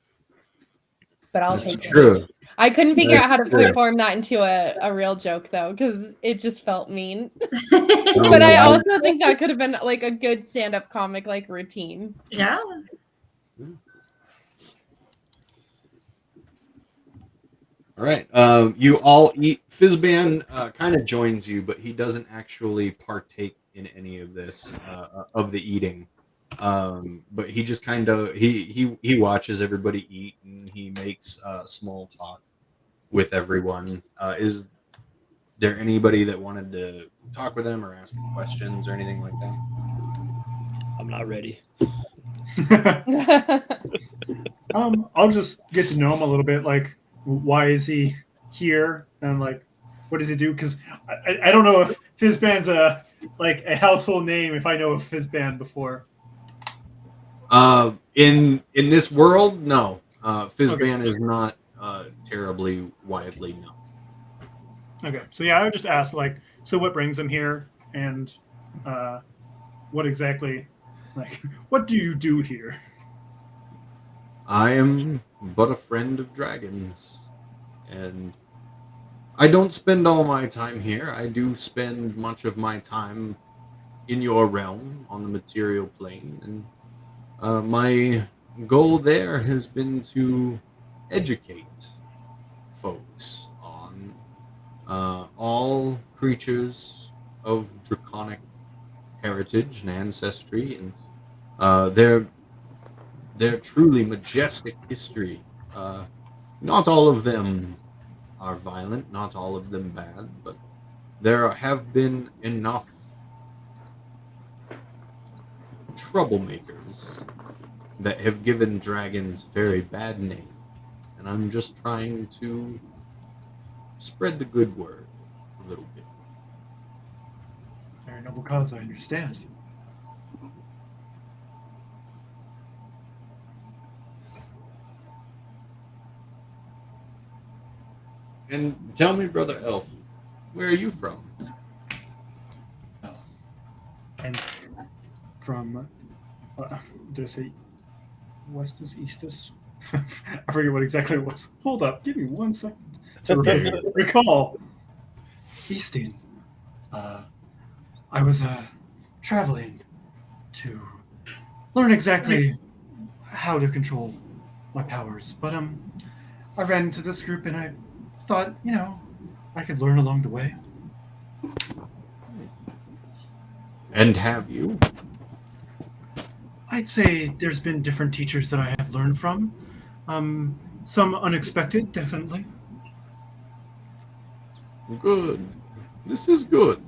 But I'll That's take true. it. I couldn't figure That's out how to true. form that into a real joke though, because it just felt mean. Oh, But I no, also think that could have been like a good stand-up comic like routine. Yeah. All right. You all eat. Fizban kind of joins you, but he doesn't actually partake in any of this of the eating. But he just kind of he watches everybody eat, and he makes small talk with everyone. Is there anybody that wanted to talk with him or ask him questions or anything like that? I'm not ready. I'll just get to know him a little bit. Like, why is he here, and like, what does he do? Because I don't know if Fizban's a household name. If I know of Fizban before. In this world, no. Fizban Okay. is not terribly widely known. Okay, so yeah, I would just ask like, so what brings him here, and what exactly, like, what do you do here? I am but a friend of dragons, and I don't spend all my time here. I do spend much of my time in your realm on the material plane, and my goal there has been to educate folks on all creatures of draconic heritage and ancestry, and their truly majestic history. Not all of them are violent, not all of them bad, but there have been enough troublemakers that have given dragons a very bad name. And I'm just trying to spread the good word a little bit. Very noble cause, I understand. And tell me, Brother Elf, where are you from? And from, did I say Westus, Eastus? I forget what exactly it was. Hold up, give me 1 second to recall. Easting. I was traveling to learn exactly how to control my powers, but I ran into this group and I thought, I could learn along the way. And have you? I'd say there's been different teachers that I have learned from. Some unexpected, definitely. Good. This is good.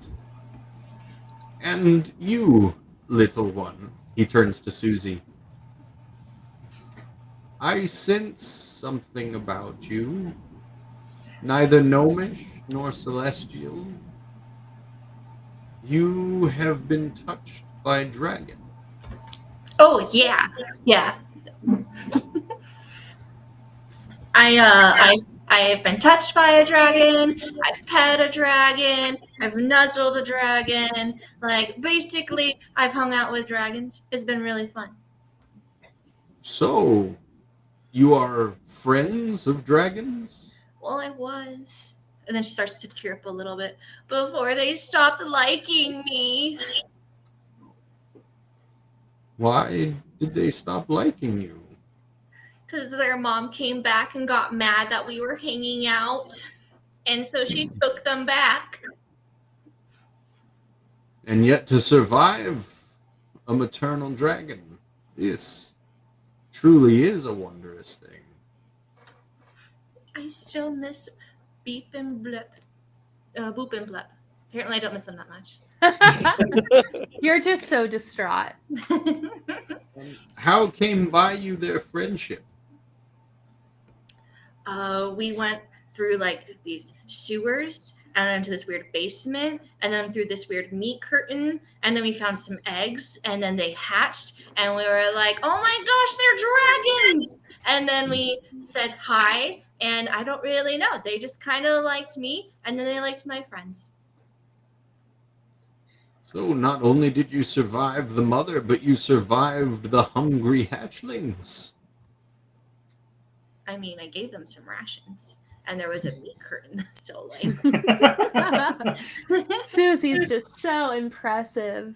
And you, little one, he turns to Susie. I sense something about you. Neither gnomish nor celestial. You have been touched by a dragon. Oh yeah, yeah. I've been touched by a dragon. I've pet a dragon. I've nuzzled a dragon. Like basically, I've hung out with dragons. It's been really fun. So, you are friends of dragons? Well, I was. And then she starts to tear up a little bit before they stopped liking me. Why did they stop liking you? Because their mom came back and got mad that we were hanging out. And so she took them back. And yet to survive a maternal dragon, this truly is a wondrous thing. I still miss Beep and Blip. Boop and Blip. Apparently I don't miss them that much. You're just so distraught. How came by you their friendship? We went through like these sewers and into this weird basement and then through this weird meat curtain and then we found some eggs and then they hatched and we were like, oh my gosh, they're dragons. And then we said hi and I don't really know. They just kind of liked me and then they liked my friends. So not only did you survive the mother, but you survived the hungry hatchlings. I mean, I gave them some rations and there was a meat curtain. So like Susie's just so impressive.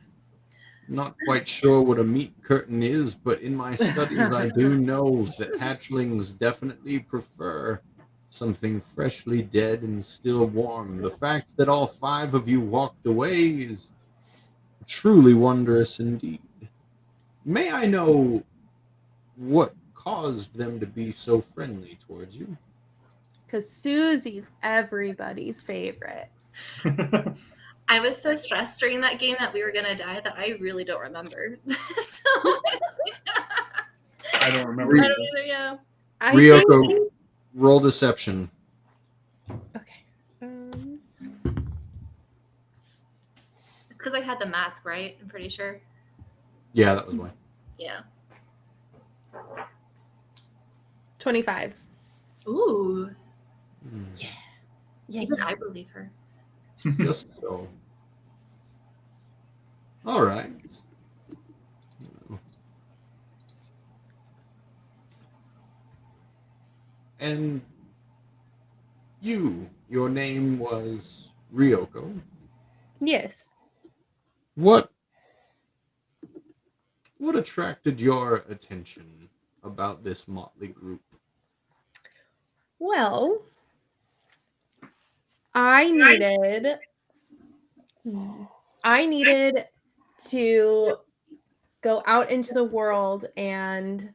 Not quite sure what a meat curtain is, but in my studies I do know that hatchlings definitely prefer something freshly dead and still warm. The fact that all 5 of you walked away is truly wondrous indeed. May I know what caused them to be so friendly towards you? Because Susie's everybody's favorite. I was so stressed during that game that we were going to die that I really don't remember. So I don't remember. I don't either, yeah. Ryoko, roll deception. Okay. It's because I had the mask, right? I'm pretty sure. Yeah, that was why. Yeah. 25. Ooh. Yeah. Even I believe her. Just so. All right. And your name was Ryoko. Yes. What attracted your attention about this motley group? Well, I needed to go out into the world and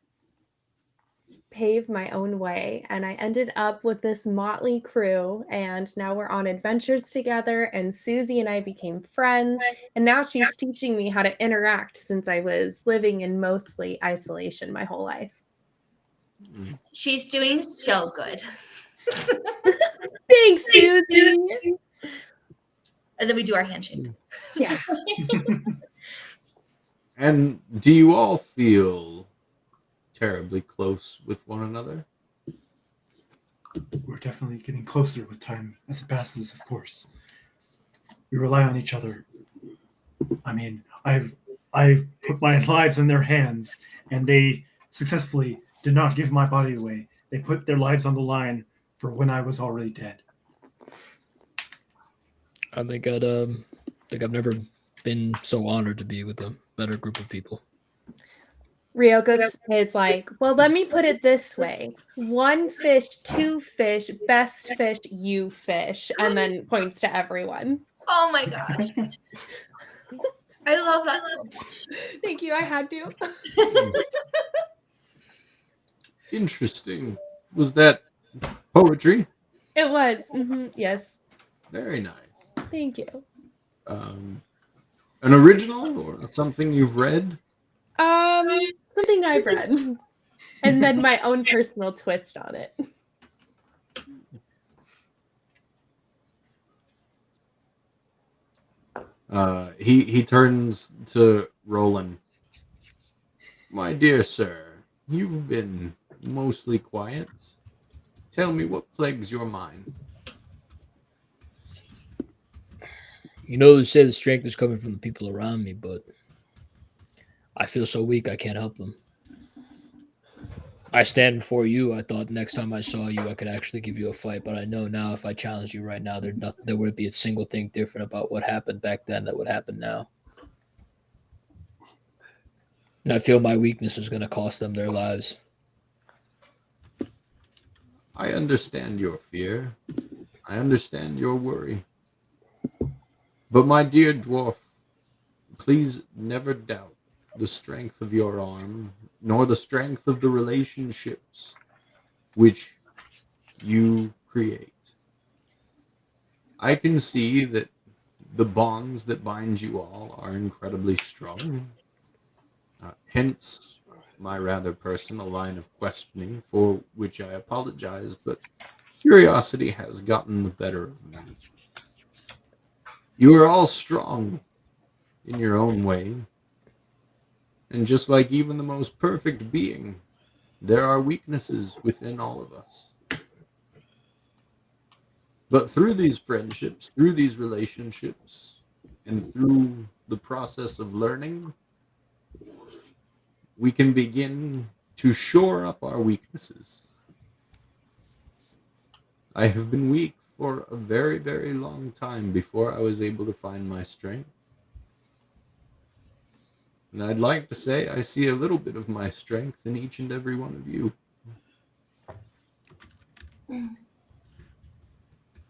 pave my own way, and I ended up with this motley crew, and now we're on adventures together, and Susie and I became friends, and now she's teaching me how to interact since I was living in mostly isolation my whole life. She's doing so good. Thanks, Susie. And then we do our handshake. Yeah. And do you all feel terribly close with one another? We're definitely getting closer with time as it passes, of course. We rely on each other. I mean, I've put my lives in their hands, and they successfully did not give my body away. They put their lives on the line for when I was already dead. I think I've never been so honored to be with a better group of people. Ryoko is like, well, let me put it this way. 1 fish, 2 fish, best fish, you fish. And then points to everyone. Oh my gosh. I love that so much. Thank you. I had to. Interesting. Was that poetry? It was. Yes. Very nice. Thank you. An original or something you've read? Something I've read. And then my own personal twist on it. He turns to Roland. My dear sir, you've been mostly quiet. Tell me what plagues your mind. You know, they say the strength is coming from the people around me, but I feel so weak I can't help them. I stand before you. I thought next time I saw you, I could actually give you a fight, but I know now if I challenge you right now, there wouldn't be a single thing different about what happened back then that would happen now. And I feel my weakness is going to cost them their lives. I understand your fear. I understand your worry. But my dear dwarf, please never doubt the strength of your arm, nor the strength of the relationships which you create. I can see that the bonds that bind you all are incredibly strong. Hence my rather personal line of questioning, for which I apologize, but curiosity has gotten the better of me. You are all strong in your own way, and just like even the most perfect being, there are weaknesses within all of us. But through these friendships, through these relationships, and through the process of learning, we can begin to shore up our weaknesses. I have been weak for a very, very long time before I was able to find my strength. And I'd like to say I see a little bit of my strength in each and every one of you.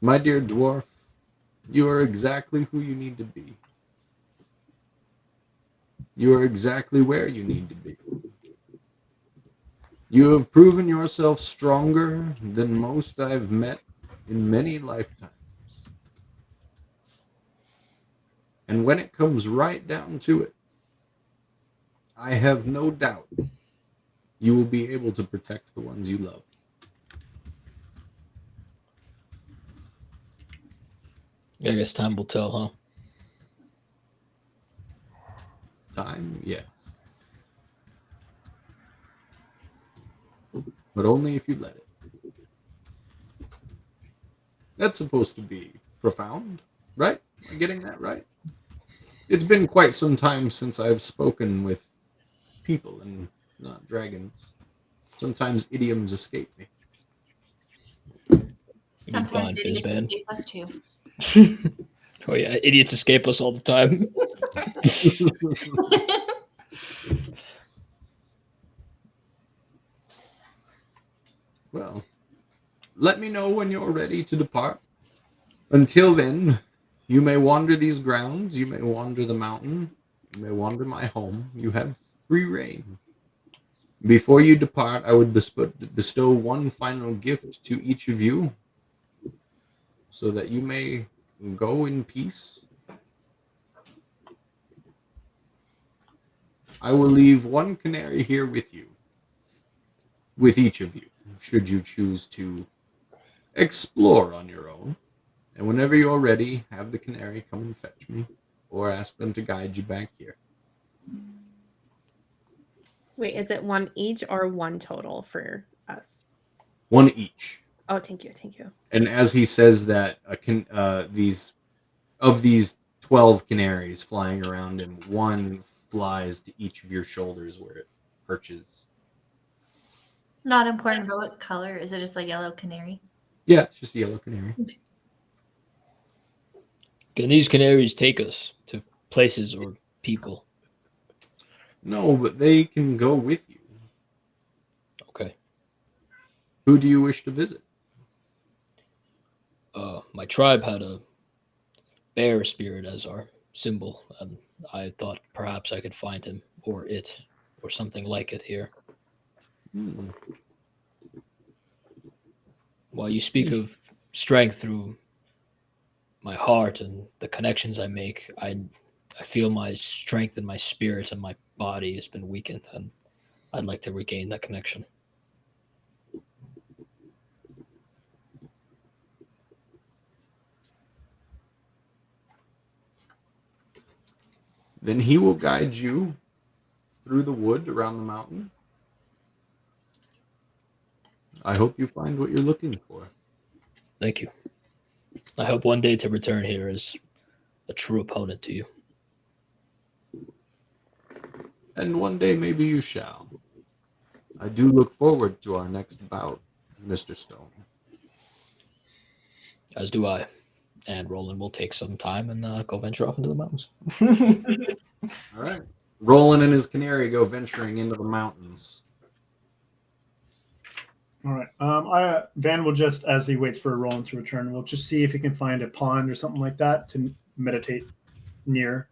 My dear dwarf, you are exactly who you need to be. You are exactly where you need to be. You have proven yourself stronger than most I've met in many lifetimes. And when it comes right down to it, I have no doubt you will be able to protect the ones you love. I guess time will tell, huh? Time, yes. But only if you let it. That's supposed to be profound, right? Am I getting that right? It's been quite some time since I've spoken with people and not dragons. Sometimes idioms escape me. Sometimes fine, idiots Fizzman. escape us too. Oh yeah, idiots escape us all the time. Well, let me know when you're ready to depart. Until then, you may wander these grounds, you may wander the mountain, you may wander my home. You have free reign. Before you depart, I would bestow one final gift to each of you so that you may go in peace. I will leave one canary here with you, with each of you, should you choose to explore on your own. And whenever you're ready, have the canary come and fetch me, or ask them to guide you back here. Wait, is it one each or one total for us? One each. Oh, thank you, thank you. And as he says that, these 12 canaries flying around him, one flies to each of your shoulders where it perches. Not important, but what color? Is it just a yellow canary? Yeah, it's just a yellow canary. Can these canaries take us to places or people? No, but they can go with you. Okay. Who do you wish to visit? My tribe had a bear spirit as our symbol, and I thought perhaps I could find him or it or something like it here. While you speak of strength through my heart and the connections I make, I feel my strength in my spirit and my body has been weakened, and I'd like to regain that connection. Then he will guide you through the wood around the mountain. I hope you find what you're looking for. Thank you. I hope one day to return here as a true opponent to you. And one day maybe you shall. I do look forward to our next bout, Mr. Stone. As do I. And Roland will take some time and go venture off into the mountains. All right. Roland and his canary go venturing into the mountains. All right. Van will just, as he waits for Roland to return, will just see if he can find a pond or something like that to meditate near.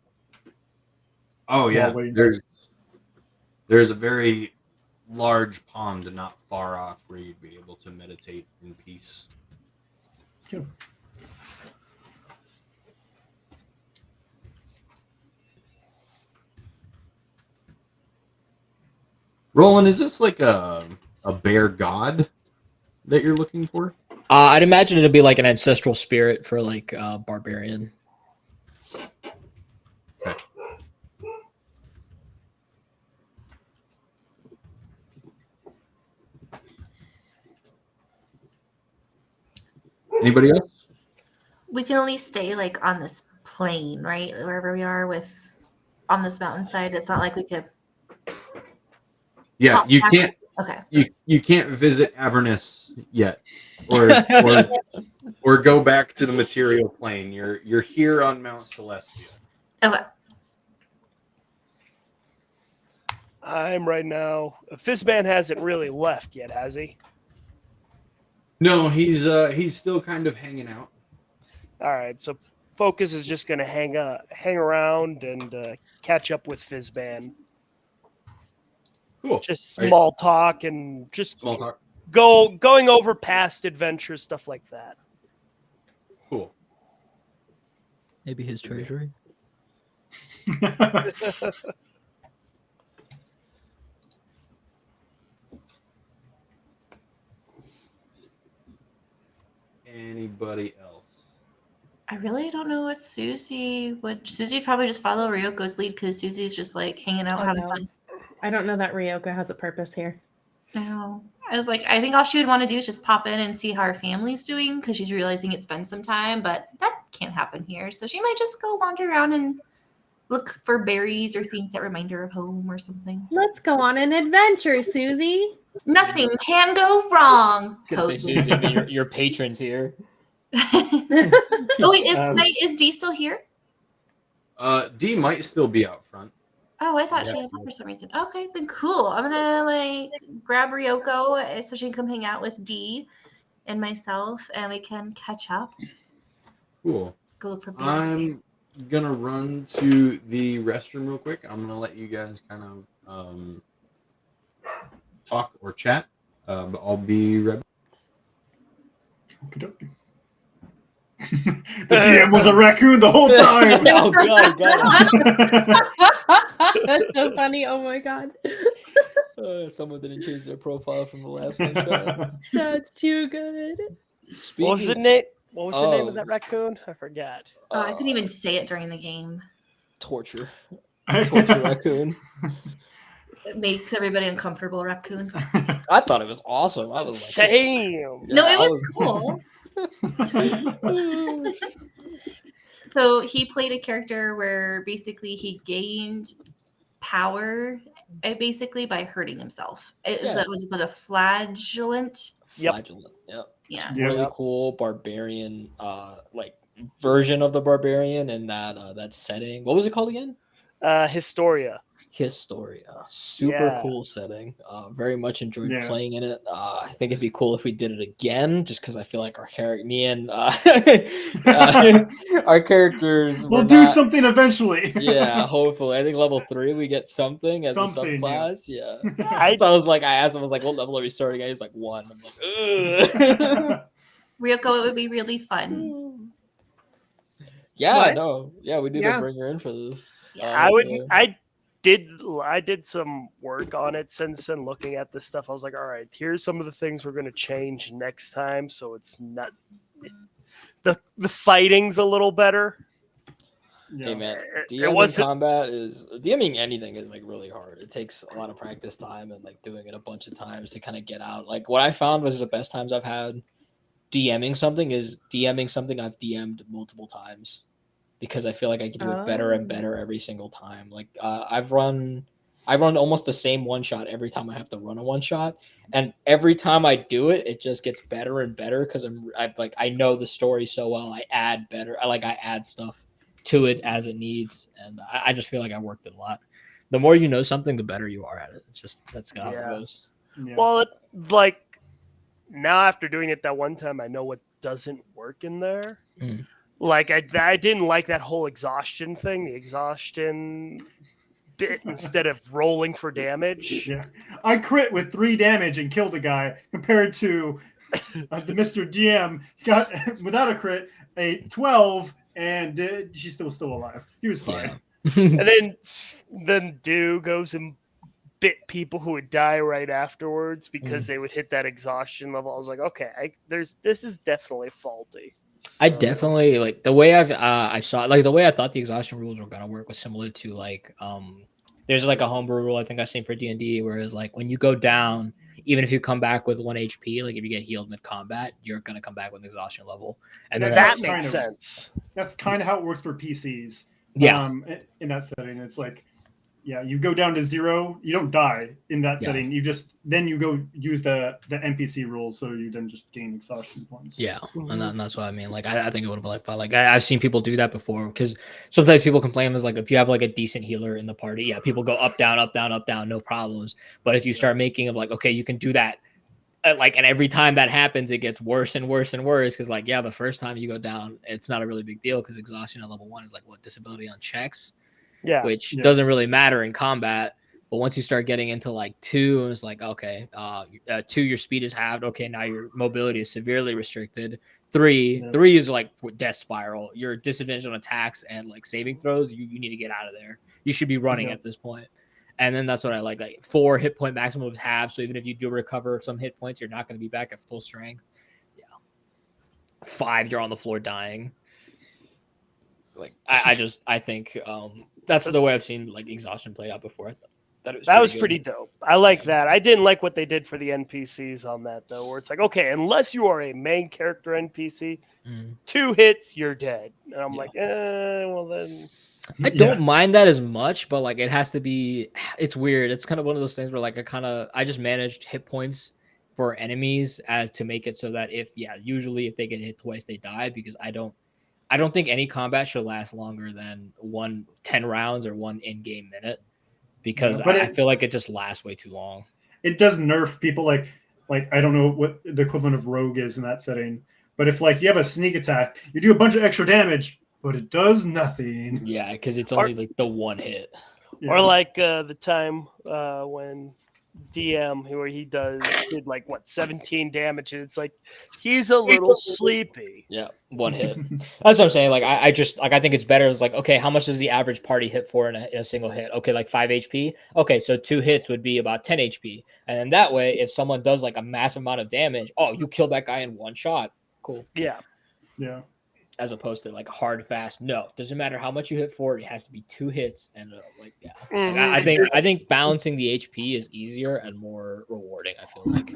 Oh yeah, waiting. there's a very large pond not far off where you'd be able to meditate in peace. Yeah. Roland, is this like a bear god that you're looking for? I'd imagine it'd be like an ancestral spirit for like barbarian. Okay. Anybody else? We can only stay like on this plain, right? Wherever we are on this mountainside. It's not like we could. Yeah, you can't. Okay. You can't visit Avernus yet, or go back to the material plane. You're here on Mount Celestia. Okay. I'm right now. Fizzman hasn't really left yet, has he? No, he's still kind of hanging out. All right, so Focus is just going to hang around and catch up with Fizzman. Cool. Just small talk and just Small talk. Going over past adventures, stuff like that. Cool. Maybe his treasury. Anybody else? I really don't know what Susie would. Susie'd probably just follow Ryoko's lead because Susie's just like hanging out, having fun. I don't know that Ryoko has a purpose here. No. I was like, I think all she would want to do is just pop in and see how her family's doing because she's realizing it's been some time, but that can't happen here. So she might just go wander around and look for berries or things that remind her of home or something. Let's go on an adventure, Susie. Nothing can go wrong. Susie, your patron's here. Oh wait, is Dee still here? Dee might still be out front. Oh, I thought she had left for some reason. Okay, then cool. I'm gonna like grab Ryoko so she can come hang out with Dee and myself, and we can catch up. Cool. Go look for berries. I'm gonna run to the restroom real quick. I'm gonna let you guys kind of talk or chat. But I'll be right back. Okey-dokey. The DM was a raccoon the whole time. Oh god, That's so funny. Oh my god. Someone didn't change their profile from the last one shot. That's too good. What was the Speaking name? What was the name Oh. of that raccoon? I forgot. I couldn't even say it during the game. torture raccoon. It makes everybody uncomfortable, raccoon. I thought it was awesome. I was like, Same. No, Yeah, it I was cool. So he played a character where basically he gained power basically by hurting himself. It was a flagellant. Yep. Flagellant. Yep. Yeah. It's really cool barbarian like version of the barbarian in that setting. What was it called again? Historia. Historia. Super cool setting. Very much enjoyed playing in it. I think it'd be cool if we did it again, just because I feel like our character, me and our characters. We'll do something eventually. Yeah, hopefully. I think level 3 we get something as a subclass. Yeah. So I asked him, I was like, what level are we starting at? He's like 1. I'm like, ugh. Ryoko, it would be really fun. Yeah, we need to bring her in for this. Yeah, I did some work on it since then, looking at this stuff. I was like, all right, here's some of the things we're going to change next time, so it's not the fighting's a little better. Hey man, DMing anything is like really hard. It takes a lot of practice time and like doing it a bunch of times to kind of get out. Like what I found was the best times I've had DMing something I've DM'd multiple times, because I feel like I can do it better and better every single time. Like I run almost the same one shot every time I have to run a one shot, and every time I do it, it just gets better and better because I know the story so well. I add stuff to it as it needs, and I just feel like I worked it a lot. The more you know something, the better you are at it. It's just that's how it goes. Yeah. Well, now after doing it that one time, I know what doesn't work in there. Like I didn't like that whole exhaustion thing. The exhaustion bit instead of rolling for damage. Yeah, I crit with 3 damage and killed a guy compared to the Mr. DM got without a crit a 12 and she's still alive. He was fine. And then Do goes and bit people who would die right afterwards because they would hit that exhaustion level. I was like, okay, this is definitely faulty. So. I definitely like the way I saw it, like the way I thought the exhaustion rules were gonna work was similar to like there's like a homebrew rule I think I've seen for D&D where it's like when you go down, even if you come back with 1 HP, like if you get healed mid combat, you're gonna come back with an exhaustion level, and then that makes sense. That's kind of how it works for PCs. Yeah, in that setting, it's like. Yeah, you go down to 0. You don't die in that setting. You then you go use the NPC rules, so you then just gain exhaustion points. Yeah, and that's what I mean. Like I think it would have been like fun. Like I've seen people do that before because sometimes people complain is like if you have like a decent healer in the party, people go up down, no problems. But if you start making them like okay, you can do that, and every time that happens, it gets worse and worse and worse because the first time you go down, it's not a really big deal because exhaustion at level 1 is like disability on checks. Which doesn't really matter in combat, but once you start getting into like 2, and it's like okay, 2 your speed is halved. Okay, now your mobility is severely restricted. 3 is like death spiral. You're disadvantaged on attacks and like saving throws. You need to get out of there. You should be running at this point. And then that's what I like. Like 4 hit point maximum is halved, so even if you do recover some hit points, you're not going to be back at full strength. 5, you're on the floor dying. Like I think that's the way I've seen like exhaustion played out before. That was pretty dope. I like that. I didn't like what they did for the NPCs on that though, where it's like, okay, unless you are a main character NPC, 2 hits, you're dead. And I'm like, well then. I don't mind that as much, but like it has to be. It's weird. It's kind of one of those things where like I just managed hit points for enemies as to make it so that usually if they get hit twice they die because I don't think any combat should last longer than 10 rounds or 1 in-game minute because I feel like it just lasts way too long. It does nerf people like I don't know what the equivalent of rogue is in that setting, but if like you have a sneak attack, you do a bunch of extra damage, but it does nothing. Yeah, because it's only like the 1 hit. Or like the time when DM where he did like what 17 damage, and it's like he's a little sleepy. Yeah, one hit. That's what I'm saying. Like I just like I think it's better. It's like, okay, how much does the average party hit for in a single hit? Okay, like 5 HP. Okay, so 2 hits would be about 10 HP. And then that way, if someone does like a massive amount of damage, oh, you killed that guy in one shot. Cool. Yeah. Yeah. As opposed to like hard fast. No, doesn't matter how much you hit for it. It has to be 2 hits and like yeah. Like, I think balancing the HP is easier and more rewarding. I feel like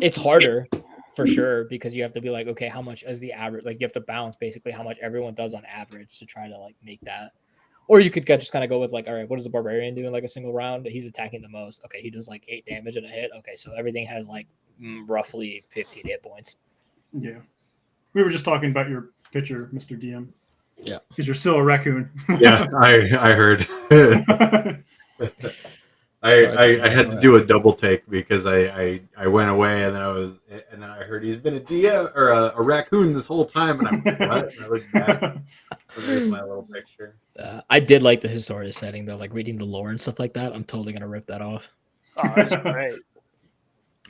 it's harder for sure because you have to be like, okay, how much is the average? Like you have to balance basically how much everyone does on average to try to like make that. Or you could just kind of go with like, all right, what does the barbarian do in like a single round? He's attacking the most. Okay, he does like 8 damage in a hit. Okay, so everything has like roughly 15 hit points. Yeah. We were just talking about your picture, Mr. DM. Yeah. Because you're still a raccoon. Yeah, I heard. I had to do a double take because I went away and then I heard he's been a DM or a raccoon this whole time and I'm what? And I looked back and there's my little picture. I did like the historian setting though, like reading the lore and stuff like that. I'm totally gonna rip that off. Oh, that's great.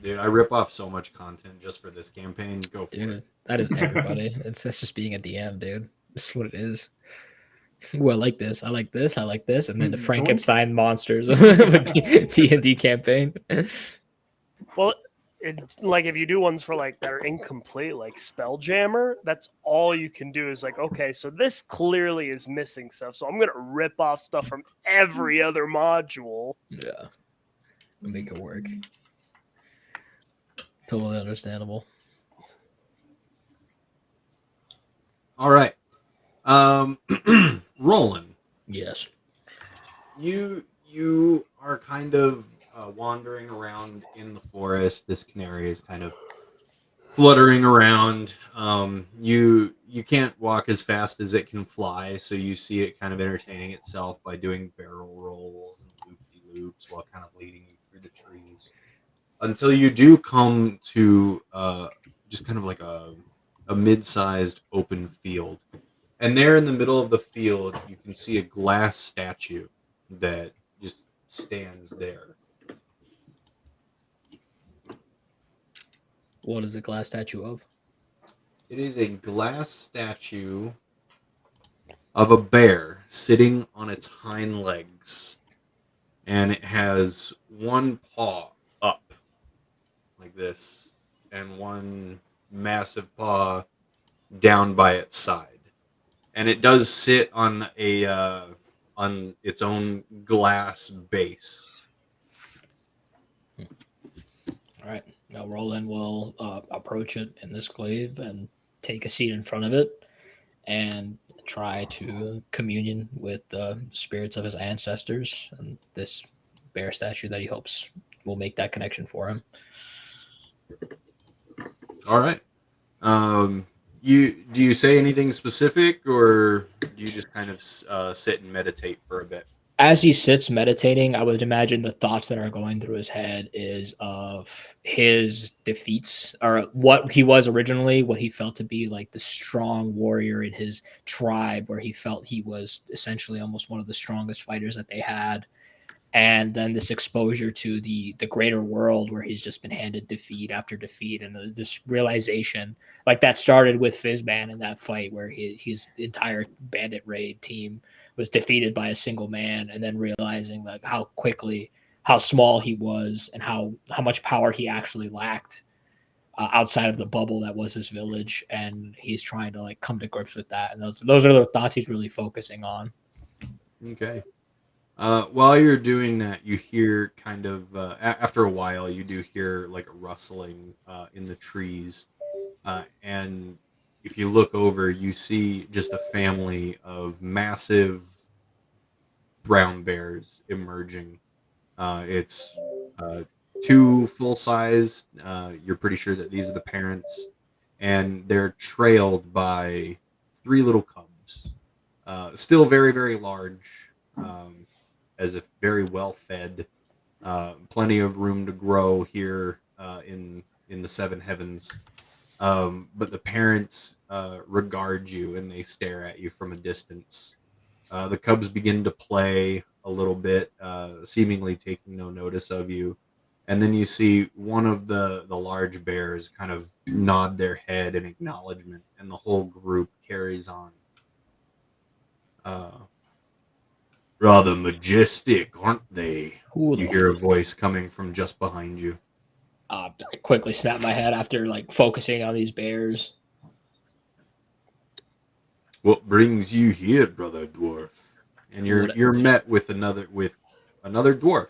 Dude, I rip off so much content just for this campaign. Go for it. That is everybody. That's just being a DM, dude. That's what it is. Ooh, I like this. I like this. I like this. And then the Frankenstein monsters of D&D campaign. Well, like if you do ones for like that are incomplete, like Spelljammer, that's all you can do is like, okay, so this clearly is missing stuff, so I'm gonna rip off stuff from every other module. Yeah, make it work. Totally understandable. All right. Roland. Yes. You are kind of wandering around in the forest. This canary is kind of fluttering around. You can't walk as fast as it can fly, so you see it kind of entertaining itself by doing barrel rolls and loop-de-loops while kind of leading you through the trees. Until you do come to just kind of like a mid-sized open field. And there in the middle of the field, you can see a glass statue that just stands there. What is the glass statue of? It is a glass statue of a bear sitting on its hind legs. And it has one paw up like this and one massive paw down by its side. And it does sit on on its own glass base. All right. Now Roland will approach it in this glaive and take a seat in front of it and try to communion with the spirits of his ancestors and this bear statue that he hopes will make that connection for him. All right. Do you say anything specific, or do you just kind of sit and meditate for a bit? As he sits meditating, I would imagine the thoughts that are going through his head is of his defeats or what he was originally, what he felt to be like the strong warrior in his tribe, where he felt he was essentially almost one of the strongest fighters that they had. And then this exposure to the greater world where he's just been handed defeat after defeat, and this realization like that started with Fizzban in that fight where his entire bandit raid team was defeated by a single man, and then realizing like how small he was and how much power he actually lacked outside of the bubble that was his village, and he's trying to like come to grips with that. And those are the thoughts he's really focusing on. Okay. While you're doing that, you hear kind of after a while, you do hear like a rustling in the trees, and if you look over, you see just a family of massive brown bears emerging. It's 2 full-size. You're pretty sure that these are the parents, and they're trailed by 3 little cubs. Still very, very large. As if very well fed, plenty of room to grow here in the 7 heavens. But the parents regard you and they stare at you from a distance. The cubs begin to play a little bit, seemingly taking no notice of you. And then you see one of the large bears kind of nod their head in acknowledgement, and the whole group carries on. Rather majestic, aren't they? Who You the hear a voice coming from just behind you. I quickly snap my head after like focusing on these bears. What brings you here, brother dwarf? And you're met with another dwarf.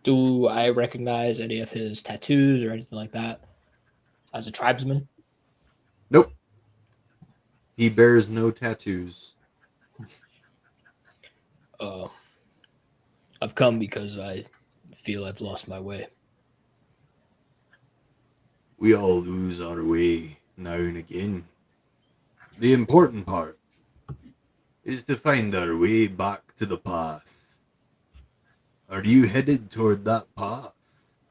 Do I recognize any of his tattoos or anything like that as a tribesman? Nope. He bears no tattoos. I've come because I feel I've lost my way. We all lose our way now and again. The important part is to find our way back to the path. Are you headed toward that path,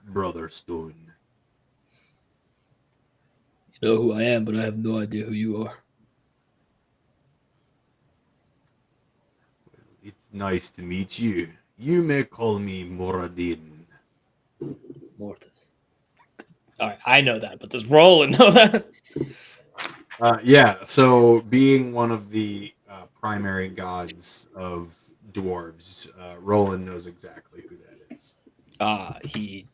Brother Stone? You know who I am, but I have no idea who you are. It's nice to meet you. You may call me Moradin. Morton. All right, I know that, but does Roland know that? Yeah, so being one of the primary gods of dwarves, Roland knows exactly who that is. He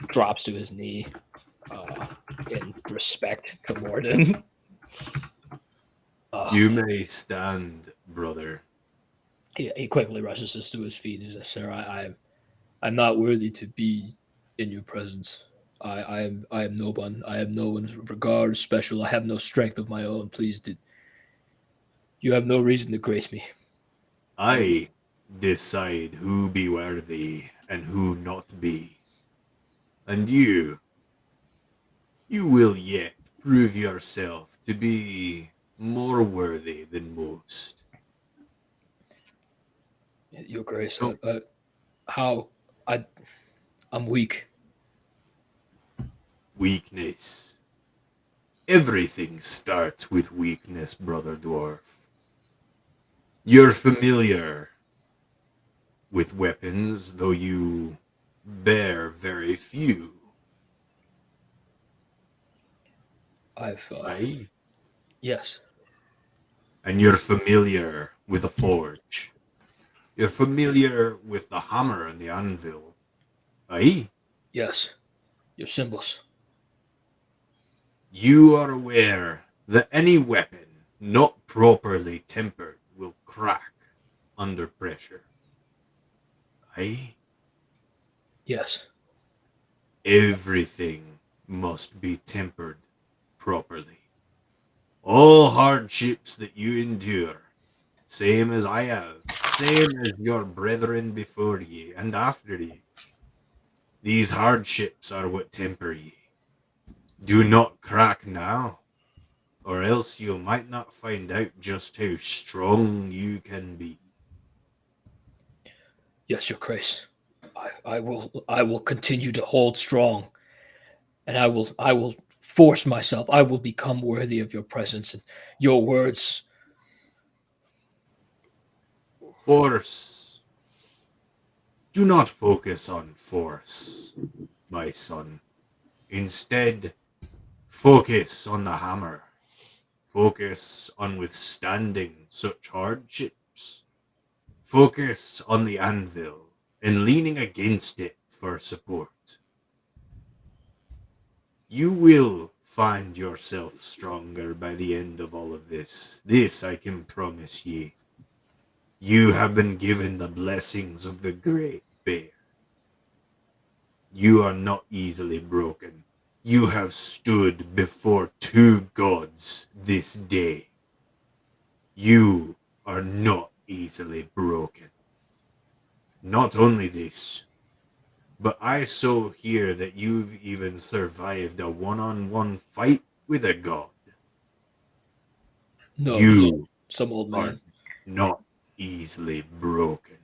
drops to his knee in respect to Morden. You may stand, brother. He quickly rushes us to his feet and says, "Sir, I'm not worthy to be in your presence. I am no one. I have no one's regard special. I have no strength of my own. Please, you have no reason to grace me." I decide who be worthy and who not be. And you will yet prove yourself to be more worthy than most. Your Grace, Oh. I'm weak. Weakness. Everything starts with weakness, brother dwarf. You're familiar with weapons, though you bear very few. Aye. Yes. And you're familiar with a forge. You're familiar with the hammer and the anvil. Aye. Yes. Your symbols. You are aware that any weapon not properly tempered will crack under pressure. Aye. Yes. Everything must be tempered properly. All hardships that you endure, same as I have, same as your brethren before ye and after ye, these hardships are what temper ye. Do not crack now, or else you might not find out just how strong you can be. Yes, Your Grace. I will continue to hold strong, and I will force myself. I will become worthy of your presence and your words. Force. Do not focus on force, my son. Instead, focus on the hammer. Focus on withstanding such hardships. Focus on the anvil and leaning against it for support. You will find yourself stronger by the end of all of this. This I can promise ye. You have been given the blessings of the Great Bear. You are not easily broken. You have stood before two gods this day. You are not easily broken. Not only this, but I so hear that you've even survived a one-on-one fight with a god. No, You some old are man. not easily broken.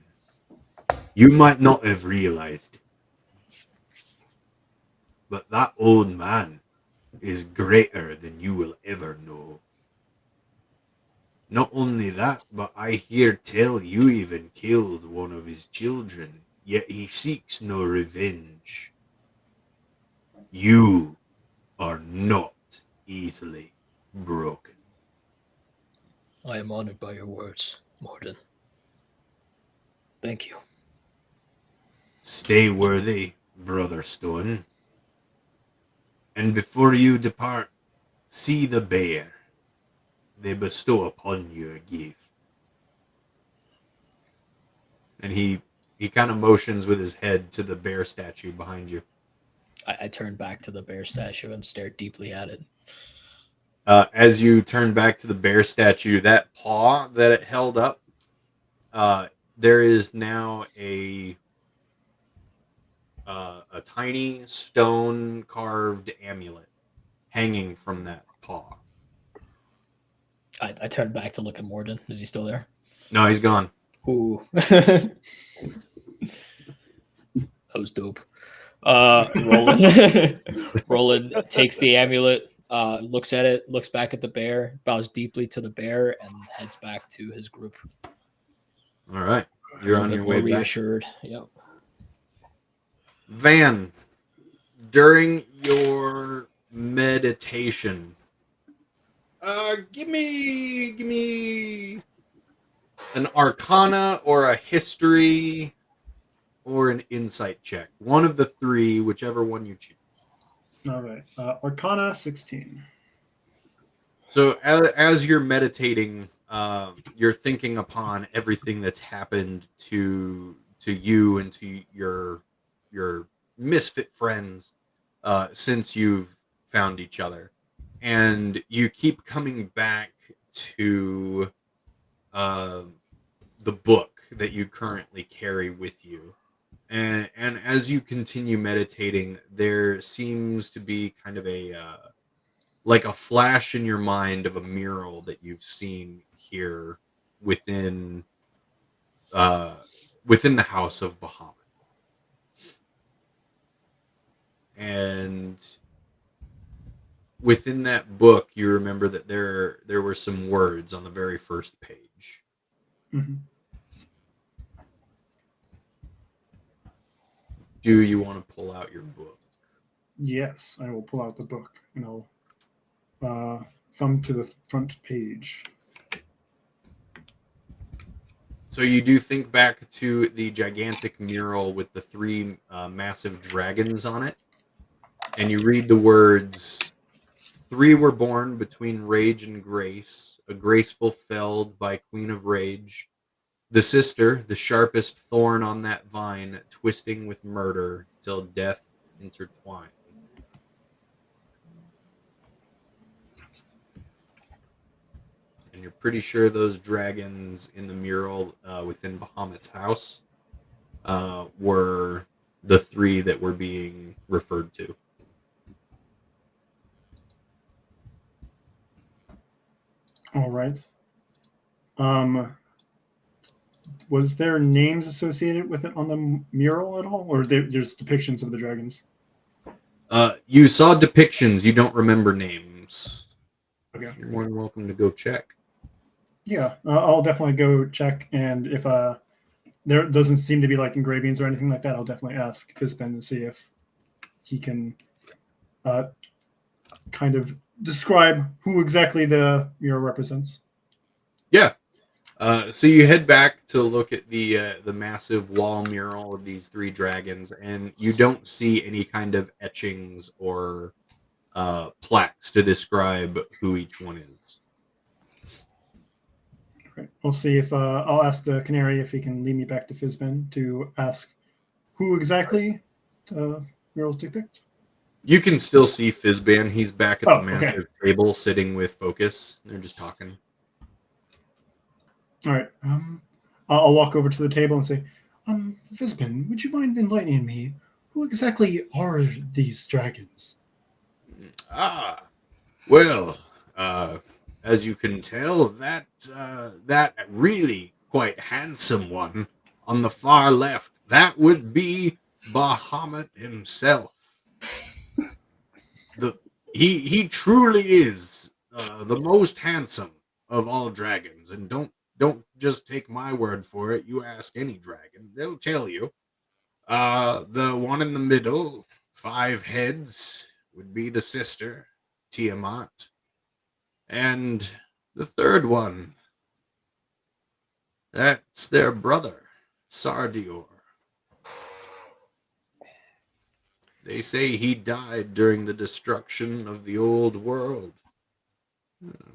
You might not have realized it, but that old man is greater than you will ever know. Not only that, but I hear tell you even killed one of his children yet he seeks no revenge. You are not easily broken. I am honored by your words, Morden. Thank you. Stay worthy, Brother Stone. And before you depart, see the bear. They bestow upon you a gift. And he kind of motions with his head to the bear statue behind you. I turn back to the bear statue and stare deeply at it. As you turn back to the bear statue, that paw that it held up, there is now a tiny stone carved amulet hanging from that paw. I turn back to look at Morden. Is he still there? No, he's gone. Ooh. That was dope. Roland takes the amulet, looks at it, looks back at the bear, bows deeply to the bear, and heads back to his group. All right. You're on your way back. Reassured. Yep. Van, during your meditation, give me an arcana or a history or an insight check. One of the three, whichever one you choose. All right. Arcana 16. So as you're meditating, you're thinking upon everything that's happened to you and to your misfit friends since you've found each other, and you keep coming back to the book that you currently carry with you. And as you continue meditating, there seems to be kind of a like a flash in your mind of a mural that you've seen here within the house of Bahamut. And within that book, you remember that there were some words on the very first page. Mm-hmm. Do you want to pull out your book? Yes, I will pull out the book and I'll thumb to the front page. So you do think back to the gigantic mural with the three massive dragons on it, and you read the words, "Three were born between rage and grace, a graceful felled by Queen of Rage. The sister, the sharpest thorn on that vine, twisting with murder till death intertwined." And you're pretty sure those dragons in the mural within Bahamut's house were the three that were being referred to. All right. Was there names associated with it on the mural at all, or there's depictions of the dragons? You saw depictions. You don't remember names. Okay. You're more than welcome to go check. Yeah, I'll definitely go check, and if there doesn't seem to be like engravings or anything like that, I'll definitely ask Fizben to see if he can kind of describe who exactly the mural represents. Yeah. So you head back to look at the massive wall mural of these three dragons, and you don't see any kind of etchings or plaques to describe who each one is. Right. We'll see if I'll ask the canary if he can lead me back to Fizben to ask who exactly the murals depict. You can still see Fizban. He's back at the Okay. massive table sitting with Focus. They're just talking. All right. I'll walk over to the table and say, Fizben, would you mind enlightening me? Who exactly are these dragons? Well, as you can tell, that really quite handsome one on the far left, that would be Bahamut himself. He truly is the most handsome of all dragons, and don't just take my word for it. You ask any dragon, they'll tell you. The one in the middle, 5 heads, would be the sister, Tiamat. And the third one, that's their brother, Sardior. They say he died during the destruction of the old world.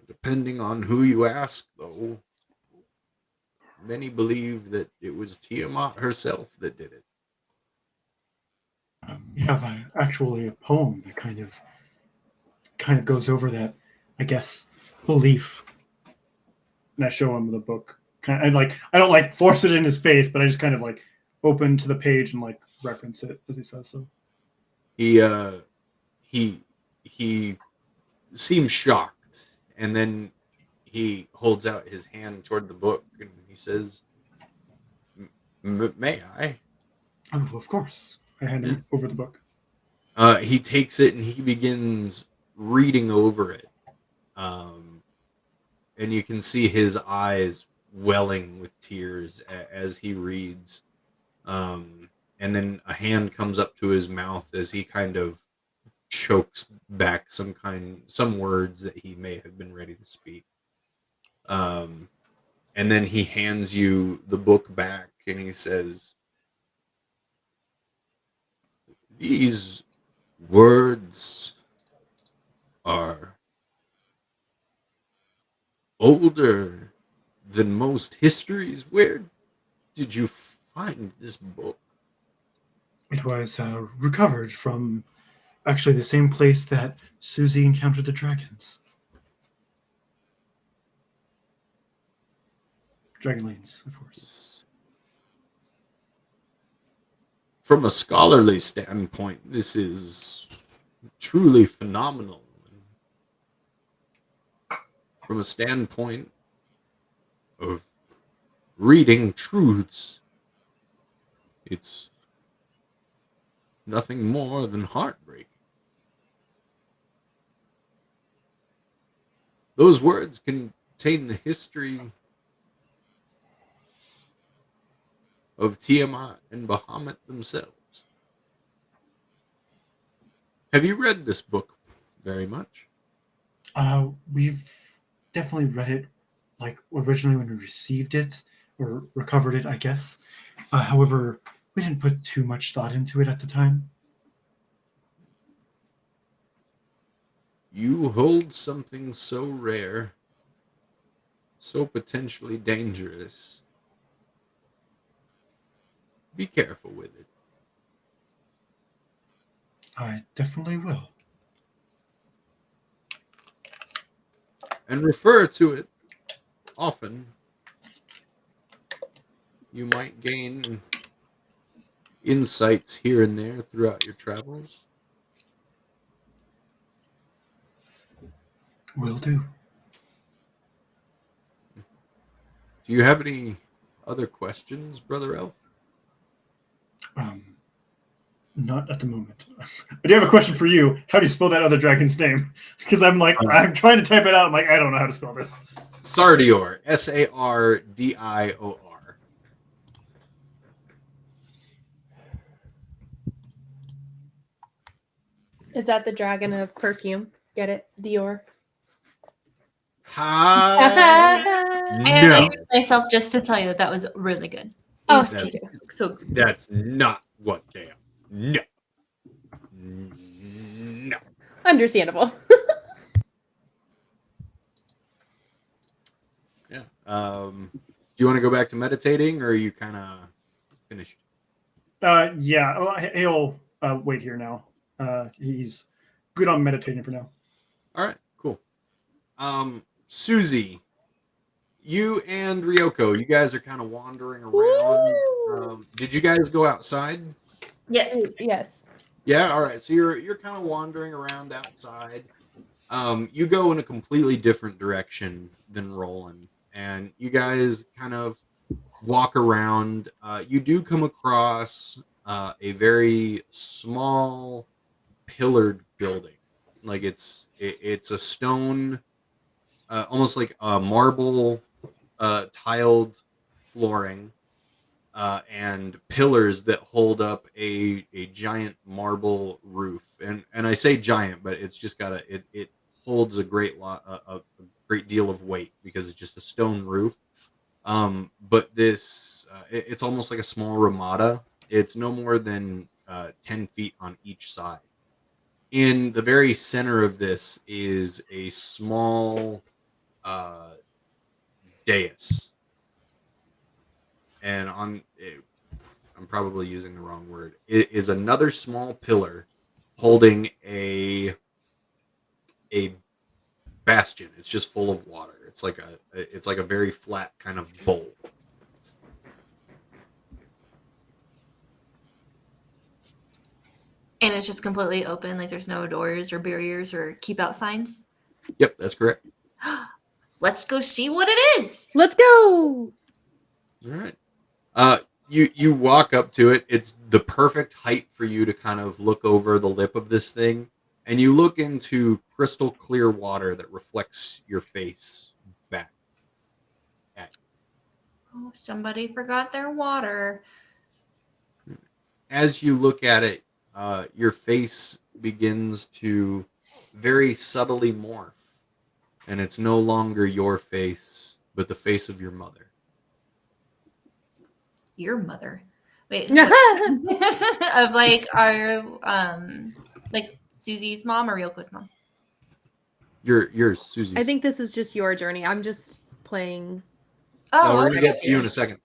Depending on who you ask, though, many believe that it was Tiamat herself that did it. We have actually a poem that kind of goes over that, I guess, belief. And I show him the book. I don't like force it in his face, but I just kind of like open to the page and like reference it as he says so. He seems shocked, and then he holds out his hand toward the book and he says, "May I?" Oh, of course. I hand him over the book. He takes it and he begins reading over it. And you can see his eyes welling with tears as he reads. And then a hand comes up to his mouth as he kind of chokes back some words that he may have been ready to speak. And then he hands you the book back and he says, "These words are older than most histories. Where did you find this book?" It was recovered from actually the same place that Susie encountered the dragons. Dragonlanes, of course. From a scholarly standpoint, this is truly phenomenal. From a standpoint of reading truths, it's nothing more than heartbreaking. Those words contain the history of Tiamat and Bahamut themselves. Have you read this book very much? We've definitely read it like originally when we received it or recovered it, I guess. However, we didn't put too much thought into it at the time. You hold something so rare, so potentially dangerous. Be careful with it. I definitely will. And refer to it often. You might gain insights here and there throughout your travels. Will do. Do you have any other questions, Brother Elf? Not at the moment. I do have a question for you. How do you spell that other dragon's name? Because I'm trying to type it out. I'm like, I don't know how to spell this. Sardior. Sardior. Is that the dragon of perfume? Get it? Dior. Ha! And I No, mute myself just to tell you that was really good. Oh, That's- thank you. So good. that's not what they are. No. No. Understandable. Yeah. Do you want to go back to meditating, or are you kind of finished? Yeah. Oh, he'll wait here now. He's good on meditating for now. All right, cool. Susie, you and Ryoko, you guys are kind of wandering around. Did you guys go outside? Yes. Yes. Yeah. All right. So you're kind of wandering around outside. You go in a completely different direction than Roland, and you guys kind of walk around. You do come across a very small pillared building. Like it's a stone, almost like a marble tiled flooring. and pillars that hold up a giant marble roof. And I say giant, but it's just got it holds a great deal of weight because it's just a stone roof. But it's almost like a small ramada. It's no more than 10 feet on each side. In the very center of this is a small dais, and I'm probably using the wrong word. It is another small pillar holding a bastion. It's just full of water. It's like a very flat kind of bowl. And it's just completely open, like there's no doors or barriers or keep out signs. Yep, that's correct. Let's go see what it is. Let's go. All right. You walk up to it. It's the perfect height for you to kind of look over the lip of this thing, and you look into crystal clear water that reflects your face back at Oh, somebody forgot their water. you. As you look at it, your face begins to very subtly morph, and it's no longer your face, but the face of your mother. Your mother. Wait. Of like our like Susie's mom or Ryoko's mom. Yours, Susie. I think this is just your journey. I'm just playing. Oh, we're gonna okay. get to you in a second.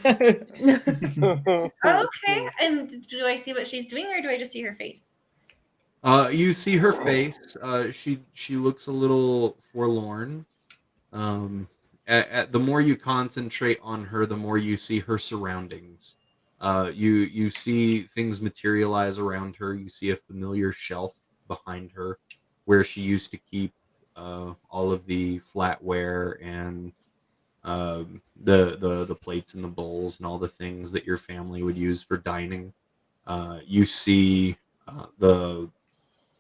Oh, okay. And do I see what she's doing, or do I just see her face? You see her face. She looks a little forlorn. The more you concentrate on her, the more you see her surroundings. You see things materialize around her. You see a familiar shelf behind her, where she used to keep all of the flatware and the plates and the bowls and all the things that your family would use for dining. You see the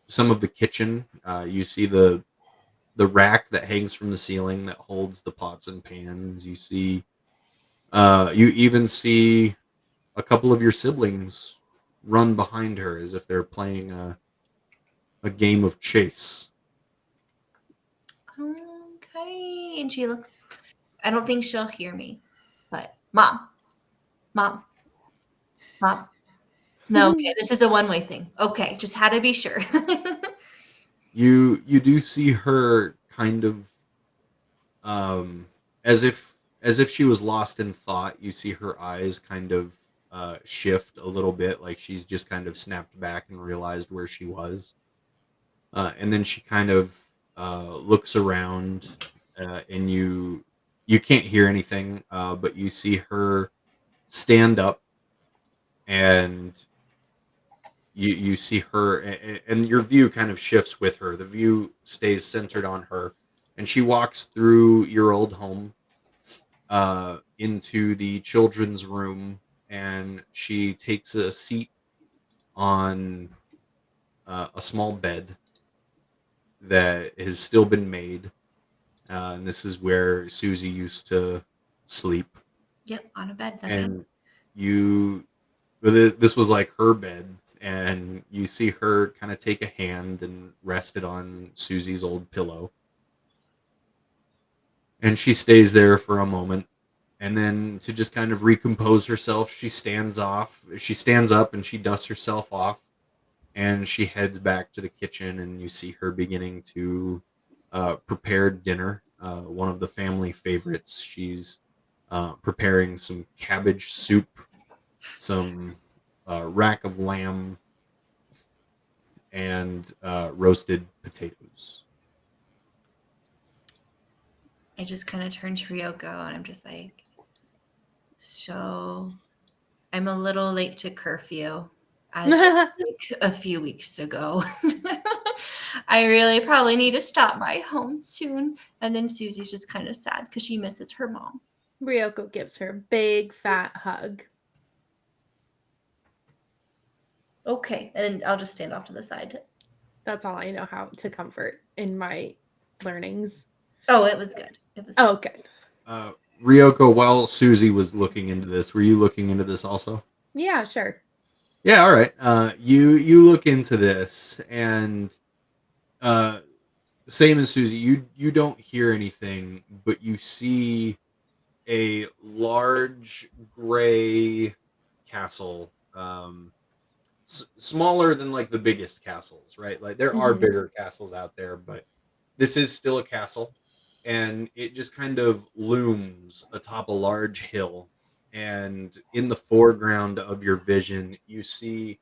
some of the kitchen. You see the rack that hangs from the ceiling that holds the pots and pans. You see, you even see a couple of your siblings run behind her as if they're playing a game of chase. Okay. And she looks, I don't think she'll hear me, but mom. No, okay. This is a one-way thing. Okay. Just had to be sure. You do see her kind of as if she was lost in thought. You see her eyes kind of shift a little bit, like she's just kind of snapped back and realized where she was. And then she kind of looks around, and you can't hear anything, but you see her stand up, and you see her, and your view kind of shifts with her. The view stays centered on her, and she walks through your old home into the children's room, and she takes a seat on a small bed that has still been made. And this is where Susie used to sleep. Yep, on a bed. That's And this was like her bed, and you see her kind of take a hand and rest it on Susie's old pillow. And she stays there for a moment, and then to just kind of recompose herself, she stands up and she dusts herself off, and she heads back to the kitchen, and you see her beginning to prepare dinner, one of the family favorites. She's preparing some cabbage soup, some rack of lamb, and roasted potatoes. I just kind of turn to Ryoko and I'm just like, so I'm a little late to curfew as like a few weeks ago. I really probably need to stop by home soon. And then Susie's just kind of sad because she misses her mom. Ryoko gives her a big fat hug. Okay. And I'll just stand off to the side. That's all I know how to comfort in my learnings. Oh, it was good. It was Oh, good. Ryoko, while Susie was looking into this, were you looking into this also? Yeah, sure. Yeah, all right. You look into this, and same as Susie, you don't hear anything, but you see a large gray castle, smaller than like the biggest castles, right? Like there are Mhm. bigger castles out there, but this is still a castle, and it just kind of looms atop a large hill. And in the foreground of your vision, you see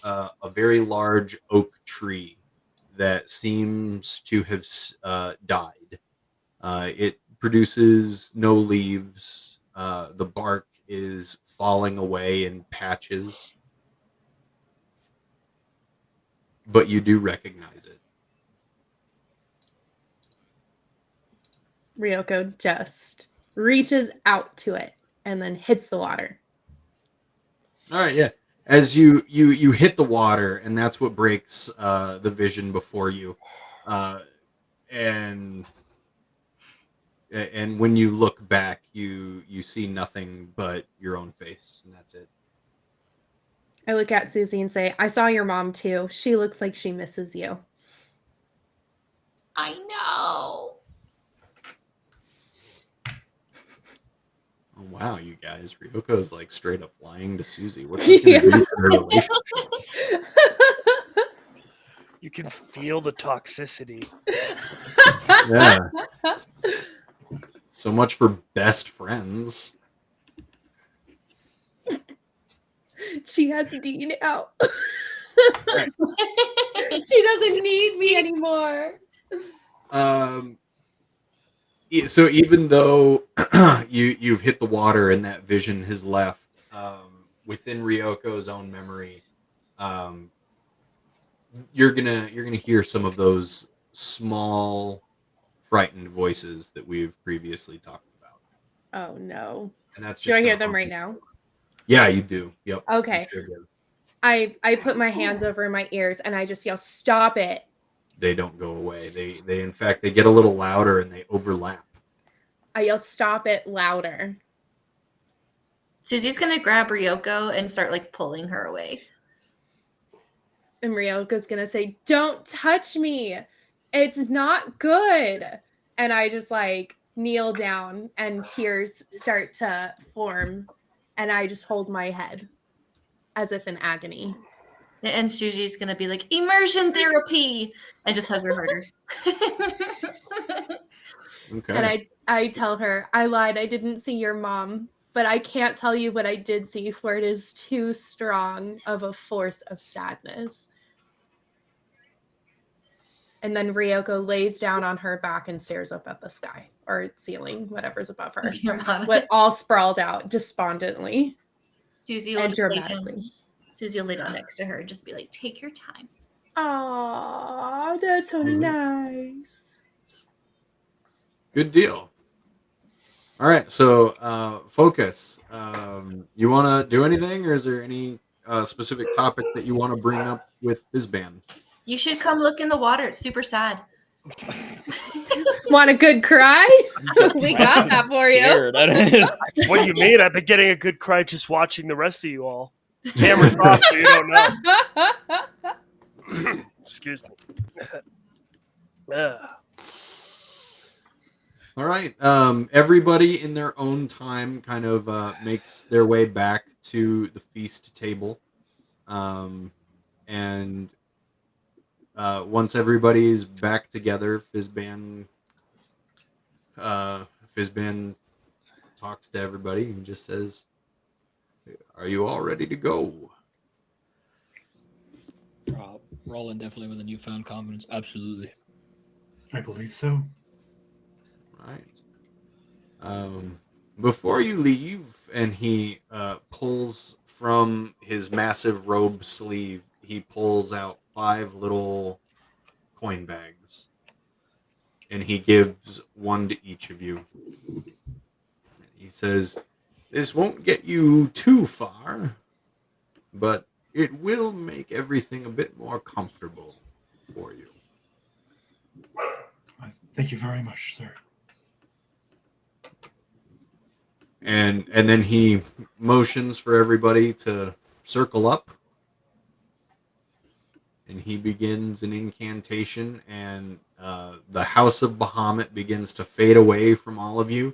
a very large oak tree that seems to have died. It produces no leaves. The bark is falling away in patches, but you do recognize it. Ryoko just reaches out to it and then hits the water. All right, yeah. As you hit the water, and that's what breaks the vision before you, uh, and and when you look back, you see nothing but your own face, and that's it. I look at Susie and say, I saw your mom too. She looks like she misses you. I know. Oh wow, you guys, Ryoko is like straight up lying to Susie. What's this gonna do to their relationship? You can feel the toxicity. Yeah. So much for best friends. She has Dean out. Right. She doesn't need me anymore. So even though you've hit the water and that vision has left, within Ryoko's own memory, um, you're gonna hear some of those small, frightened voices that we've previously talked about, Oh no. and that's Do just I hear gonna them haunt right you. now? Yeah, you do. Yep. You Okay. sure do. I put my hands over my ears and I just yell, stop it. They don't go away. They in fact they get a little louder and they overlap. I yell, stop it louder. Susie's gonna grab Ryoko and start like pulling her away. And Ryoko's gonna say, don't touch me. It's not good. And I just like kneel down and tears start to form. And I just hold my head as if in agony. And Susie's gonna be like, immersion therapy, and just hug her harder. Okay. And I tell her, I lied. I didn't see your mom, but I can't tell you what I did see, for it is too strong of a force of sadness. And then Ryoko lays down on her back and stares up at the sky or ceiling, whatever's above her, with all sprawled out despondently Susie will and just lay down. dramatically. Susie will lay down next to her and just be like, take your time. Aw, that's so nice. Good deal. All right, so focus. You want to do anything, or is there any specific topic that you want to bring up with Fizban? You should come look in the water. It's super sad. Want a good cry? We got that for you. What do you mean? I've been getting a good cry just watching the rest of you all. Camera's off, so you don't know. Excuse me. All right. Everybody in their own time kind of makes their way back to the feast table. And once everybody's back together, Fizban talks to everybody and just says, are you all ready to go? Roland definitely with a newfound confidence. Absolutely. I believe so. Right. Before you leave, and he pulls from his massive robe sleeve, he pulls out 5 little coin bags, and he gives one to each of you. He says, this won't get you too far, but it will make everything a bit more comfortable for you. Thank you very much, sir. And then he motions for everybody to circle up. And he begins an incantation, and the House of Bahamut begins to fade away from all of you,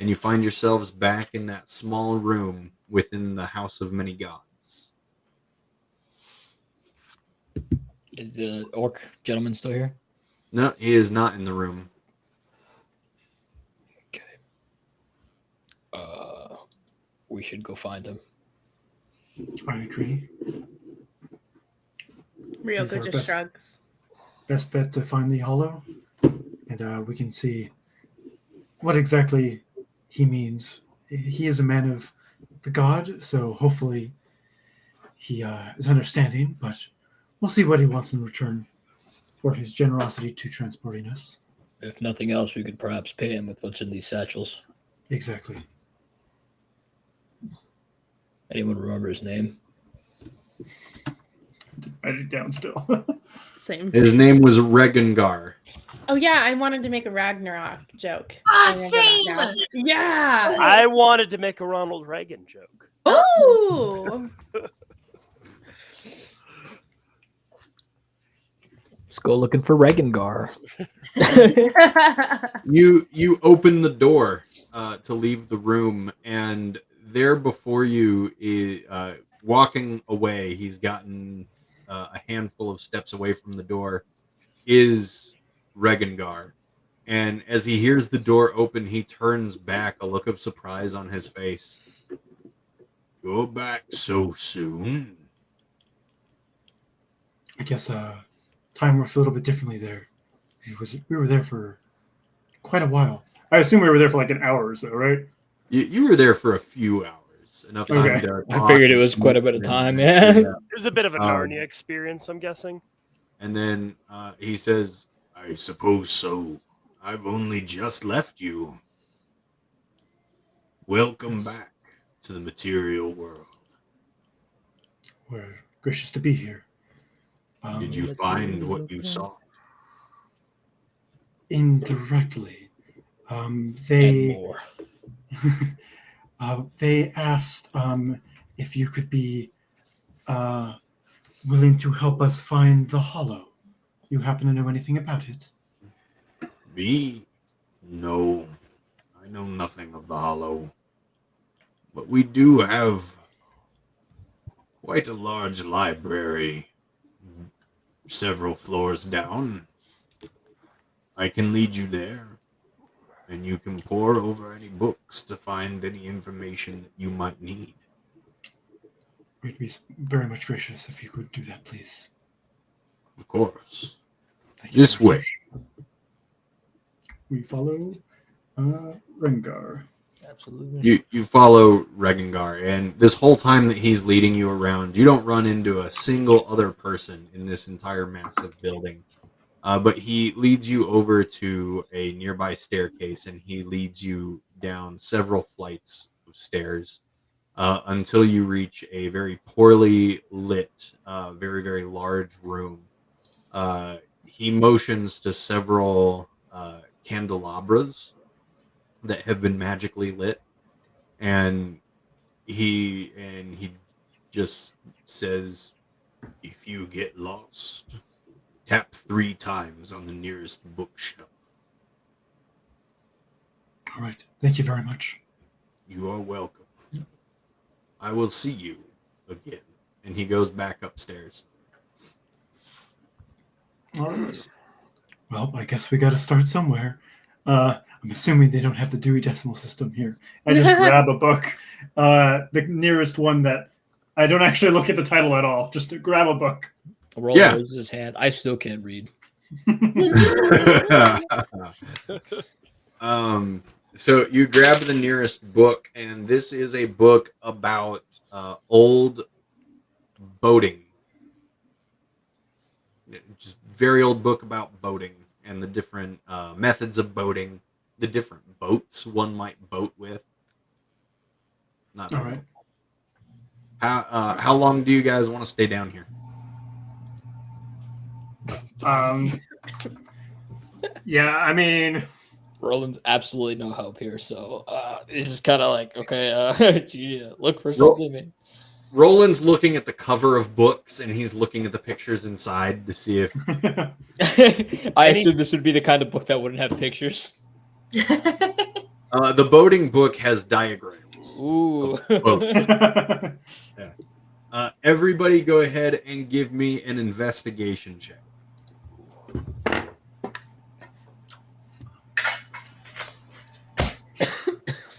and you find yourselves back in that small room within the House of Many Gods. Is the orc gentleman still here? No, he is not in the room. Okay. We should go find him. I agree. Ryoko our just best- shrugs. Best bet to find the hollow, and we can see what exactly he means. He is a man of the god, so hopefully he is understanding, but we'll see what he wants in return for his generosity to transporting us. If nothing else, we could perhaps pay him with what's in these satchels. Exactly. Anyone remember his name? Write it down still. Same. His name was Regengar. Oh yeah, I wanted to make a Ragnarok joke. Ah, I remember that same. now. Yeah. I wanted to make a Ronald Reagan joke. Oh. Let's go looking for Regengar. You open the door to leave the room, and there before you, walking away, he's gotten a handful of steps away from the door, is Regengar. And as he hears the door open, he turns back, a look of surprise on his face. Go back so soon? I guess time works a little bit differently there. We were there for quite a while. I assume we were there for like an hour or so, right? You were there for a few hours. Enough time Okay. to I talk figured it and was quite a bit of and- time, yeah. It was a bit of a Um, Narnia experience, I'm guessing. And then he says, I suppose so. I've only just left you. Welcome back to the material world. We're gracious to be here. Did you find what you saw? Indirectly? And They more. they asked if you could be willing to help us find the hollow. You happen to know anything about it? Me? No. I know nothing of the Hollow. But we do have quite a large library several floors down. I can lead you there, and you can pore over any books to find any information that you might need. We'd be very much gracious if you could do that, please. Of course. Thank you This very way. much. We follow Rengar. Absolutely. You follow Regengar, and this whole time that he's leading you around, you don't run into a single other person in this entire massive building. But he leads you over to a nearby staircase, and he leads you down several flights of stairs until you reach a very poorly lit, very, very large room. He motions to several candelabras that have been magically lit, and he just says, if you get lost, tap 3 times on the nearest bookshelf. All right. Thank you very much. You are welcome. I will see you again. And he goes back upstairs. All right. Well, I guess we got to start somewhere. I'm assuming they don't have the Dewey Decimal System here. I just grab a book, the nearest one that I don't actually look at the title at all. Just to grab a book. Roll Yeah. raises his hand. I still can't read. So you grab the nearest book, and this is a book about old boating. Just very old book about boating and the different methods of boating, the different boats one might boat with. Not All right. How long do you guys want to stay down here? Yeah, I mean, Roland's absolutely no help here, so it's just kind of like, okay, look for something. Man. Roland's looking at the cover of books, and he's looking at the pictures inside to see if... I assume this would be the kind of book that wouldn't have pictures. The boating book has diagrams. Ooh. Everybody go ahead and give me an investigation check.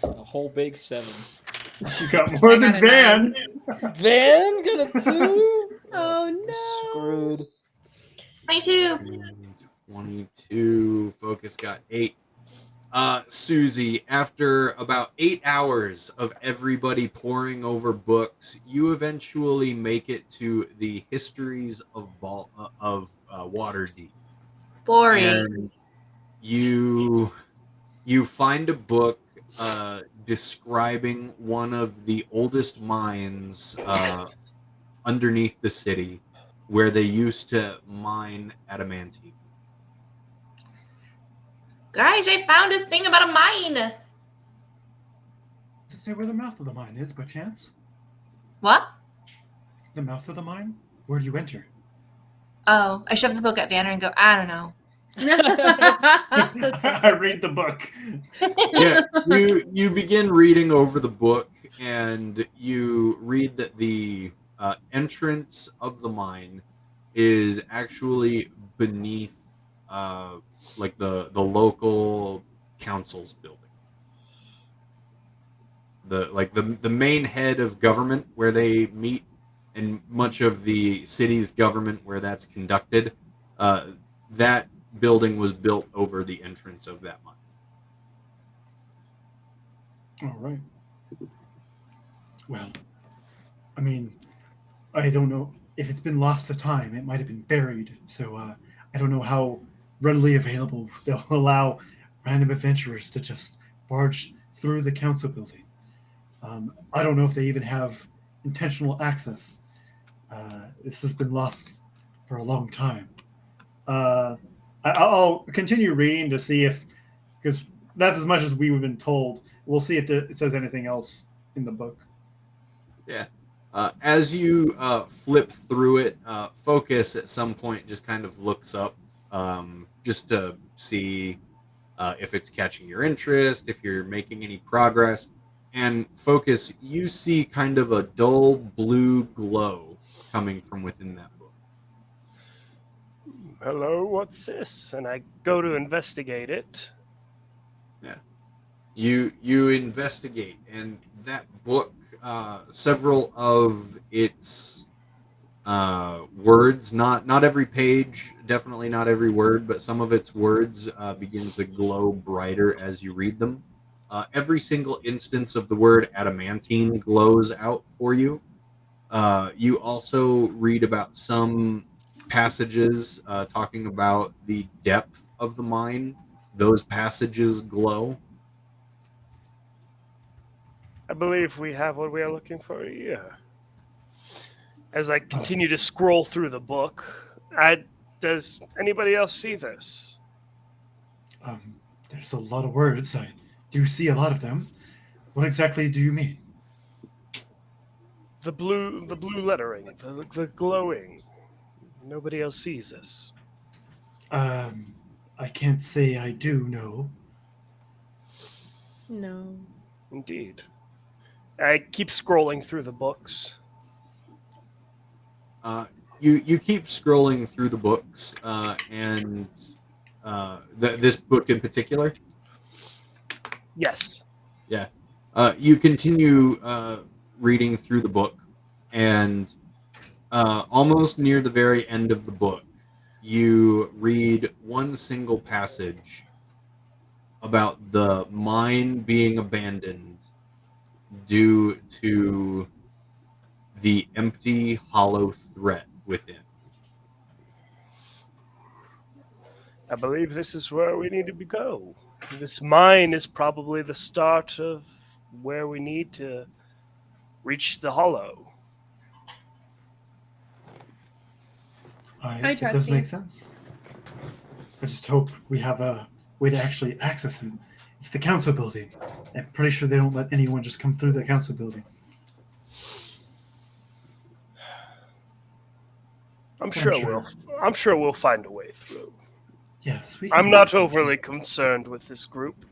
A whole big 7. You got more than got a Van. Van got a 2? Oh no. Screwed. 22. 22. Focus got 8. Susie, after about 8 hours of everybody poring over books, you eventually make it to the histories of Waterdeep. Boring. And you find a book describing one of the oldest mines underneath the city, where they used to mine adamantine. Guys, I found a thing about a mine. Does it say where the mouth of the mine is, by chance? What? The mouth of the mine? Where do you enter? Oh, I shove the book at Vanner and go, I don't know. I read the book. Yeah, you begin reading over the book, and you read that the entrance of the mine is actually beneath like the local council's building. The main head of government where they meet, and much of the city's government where that's conducted, that building was built over the entrance of that mine. All right. Well, I mean, I don't know if it's been lost to time. It might have been buried, so I don't know how readily available they'll allow random adventurers to just barge through the council building. I don't know if they even have intentional access. This has been lost for a long time. I'll continue reading to see if, because that's as much as we've been told. We'll see if it says anything else in the book. Yeah. As you flip through it, Focus at some point just kind of looks up just to see if it's catching your interest, if you're making any progress. And Focus, you see kind of a dull blue glow coming from within that book. Hello, what's this? And I go to investigate it. Yeah. You investigate, and that book, several of its words, not every page, definitely not every word, but some of its words begin to glow brighter as you read them. Every single instance of the word adamantine glows out for you. You also read about some passages talking about the depth of the mine. Those passages glow. I believe we have what we are looking for here. As I continue to scroll through the book, does anybody else see this? There's a lot of words. I do see a lot of them. What exactly do you mean? The blue lettering, the glowing. Nobody else sees this. I can't say I do know. No. Indeed. I keep scrolling through the books. You keep scrolling through the books, and this book in particular. Yes. Yeah. You continue reading through the book, and almost near the very end of the book, you read one single passage about the mine being abandoned due to the empty, hollow threat within. I believe this is where we need to go. This mine is probably the start of where we need to reach the hollow. I It trust does you. make sense. I just hope we have way to actually access it. It's the council building. I'm pretty sure they don't let anyone just come through the council building. I'm sure we'll find a way through. Yes, we. I'm not overly concerned with this group.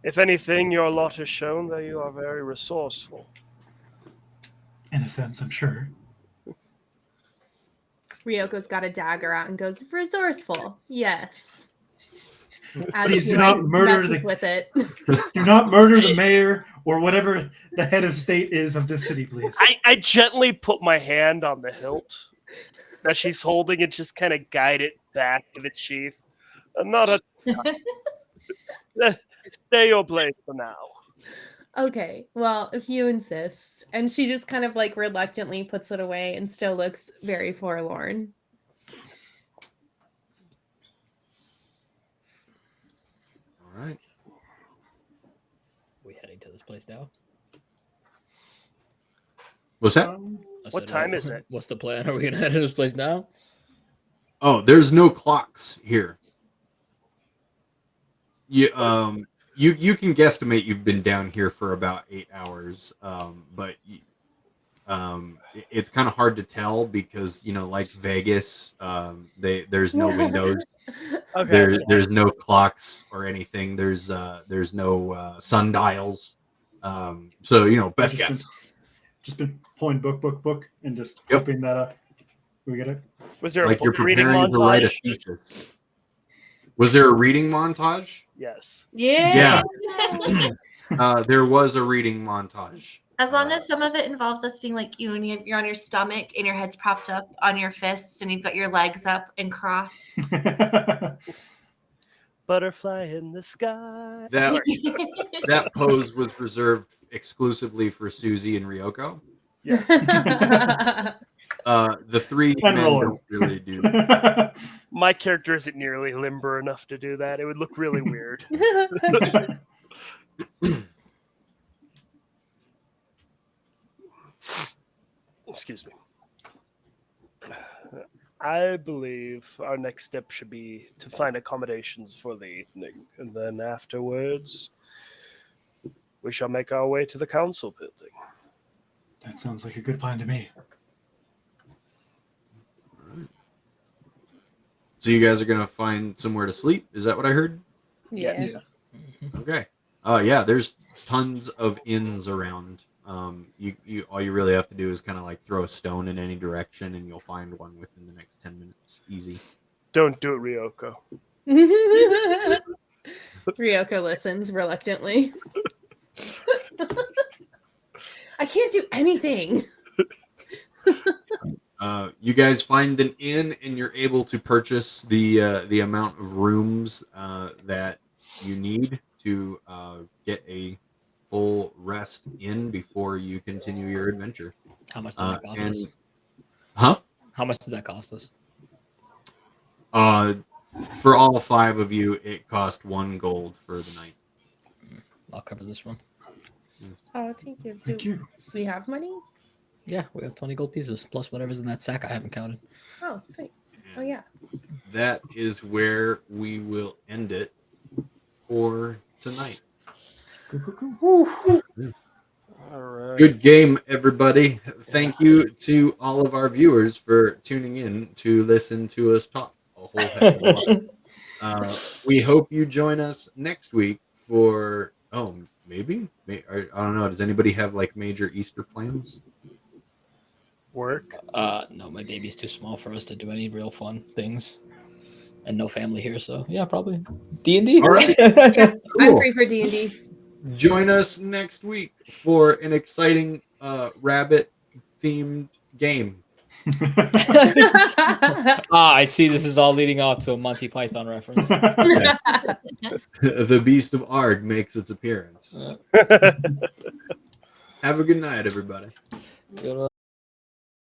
If anything, your lot has shown that you are very resourceful. In a sense, I'm sure. Ryoko's got a dagger out and goes, resourceful. Yes. As Please she, do not murder messes the- with it. Do not murder the mayor or whatever the head of state is of this city, please. I gently put my hand on the hilt that she's holding and just kind of guide it back to the sheath. I'm not a... Stay your place for now. Okay, well, if you insist. And she just kind of like reluctantly puts it away and still looks very forlorn. All right. We heading to this place now? What's that? I What said, time is it? What's the plan? Are we gonna head to this place now? Oh, there's no clocks here. You can guesstimate you've been down here for about 8 hours, but it's kind of hard to tell because like Vegas, there's no windows, Okay. there's no clocks or anything. There's no sundials, so best guess. Just been pulling book, and just Yep. hoping that we get it. Was there a Like you're book reading preparing to write a montage? thesis. Was there a reading montage? Yes. Yeah. There was a reading montage. As long as some of it involves us being like you, and you're on your stomach and your head's propped up on your fists and you've got your legs up and crossed. Butterfly in the sky. That pose was reserved exclusively for Susie and Ryoko. Yes. The three Pen men roller. don't really do. My character isn't nearly limber enough to do that. It would look really weird. Excuse me. I believe our next step should be to find accommodations for the evening, and then afterwards, we shall make our way to the council building. That sounds like a good plan to me. So you guys are gonna find somewhere to sleep? Is that what I heard? Yes. Okay. Yeah. There's tons of inns around. You all you really have to do is kind of like throw a stone in any direction, and you'll find one within the next 10 minutes. Easy. Don't do it, Ryoko. Ryoko listens reluctantly. I can't do anything. You guys find an inn, and you're able to purchase the amount of rooms that you need to get a full rest in before you continue your adventure. How much did that cost us? Huh? How much did that cost us? For all 5 of you, it cost 1 gold for the night. I'll cover this one. Oh, thank you. Thank you. We have money? Yeah, we have 20 gold pieces plus whatever's in that sack I haven't counted. Oh, sweet. Oh, yeah. That is where we will end it for tonight. All right. Good game, everybody. Thank you to all of our viewers for tuning in to listen to us talk a whole heck of a lot. We hope you join us next week for maybe I don't know. Does anybody have like major Easter plans? Work. No, my baby's too small for us to do any real fun things, and no family here, so yeah, probably D&D. All right. Yeah, I'm Cool. free for D&D. Join us next week for an exciting rabbit themed game. I see. This is all leading off to a Monty Python reference. The Beast of Arg makes its appearance. Have a good night, everybody. Good one.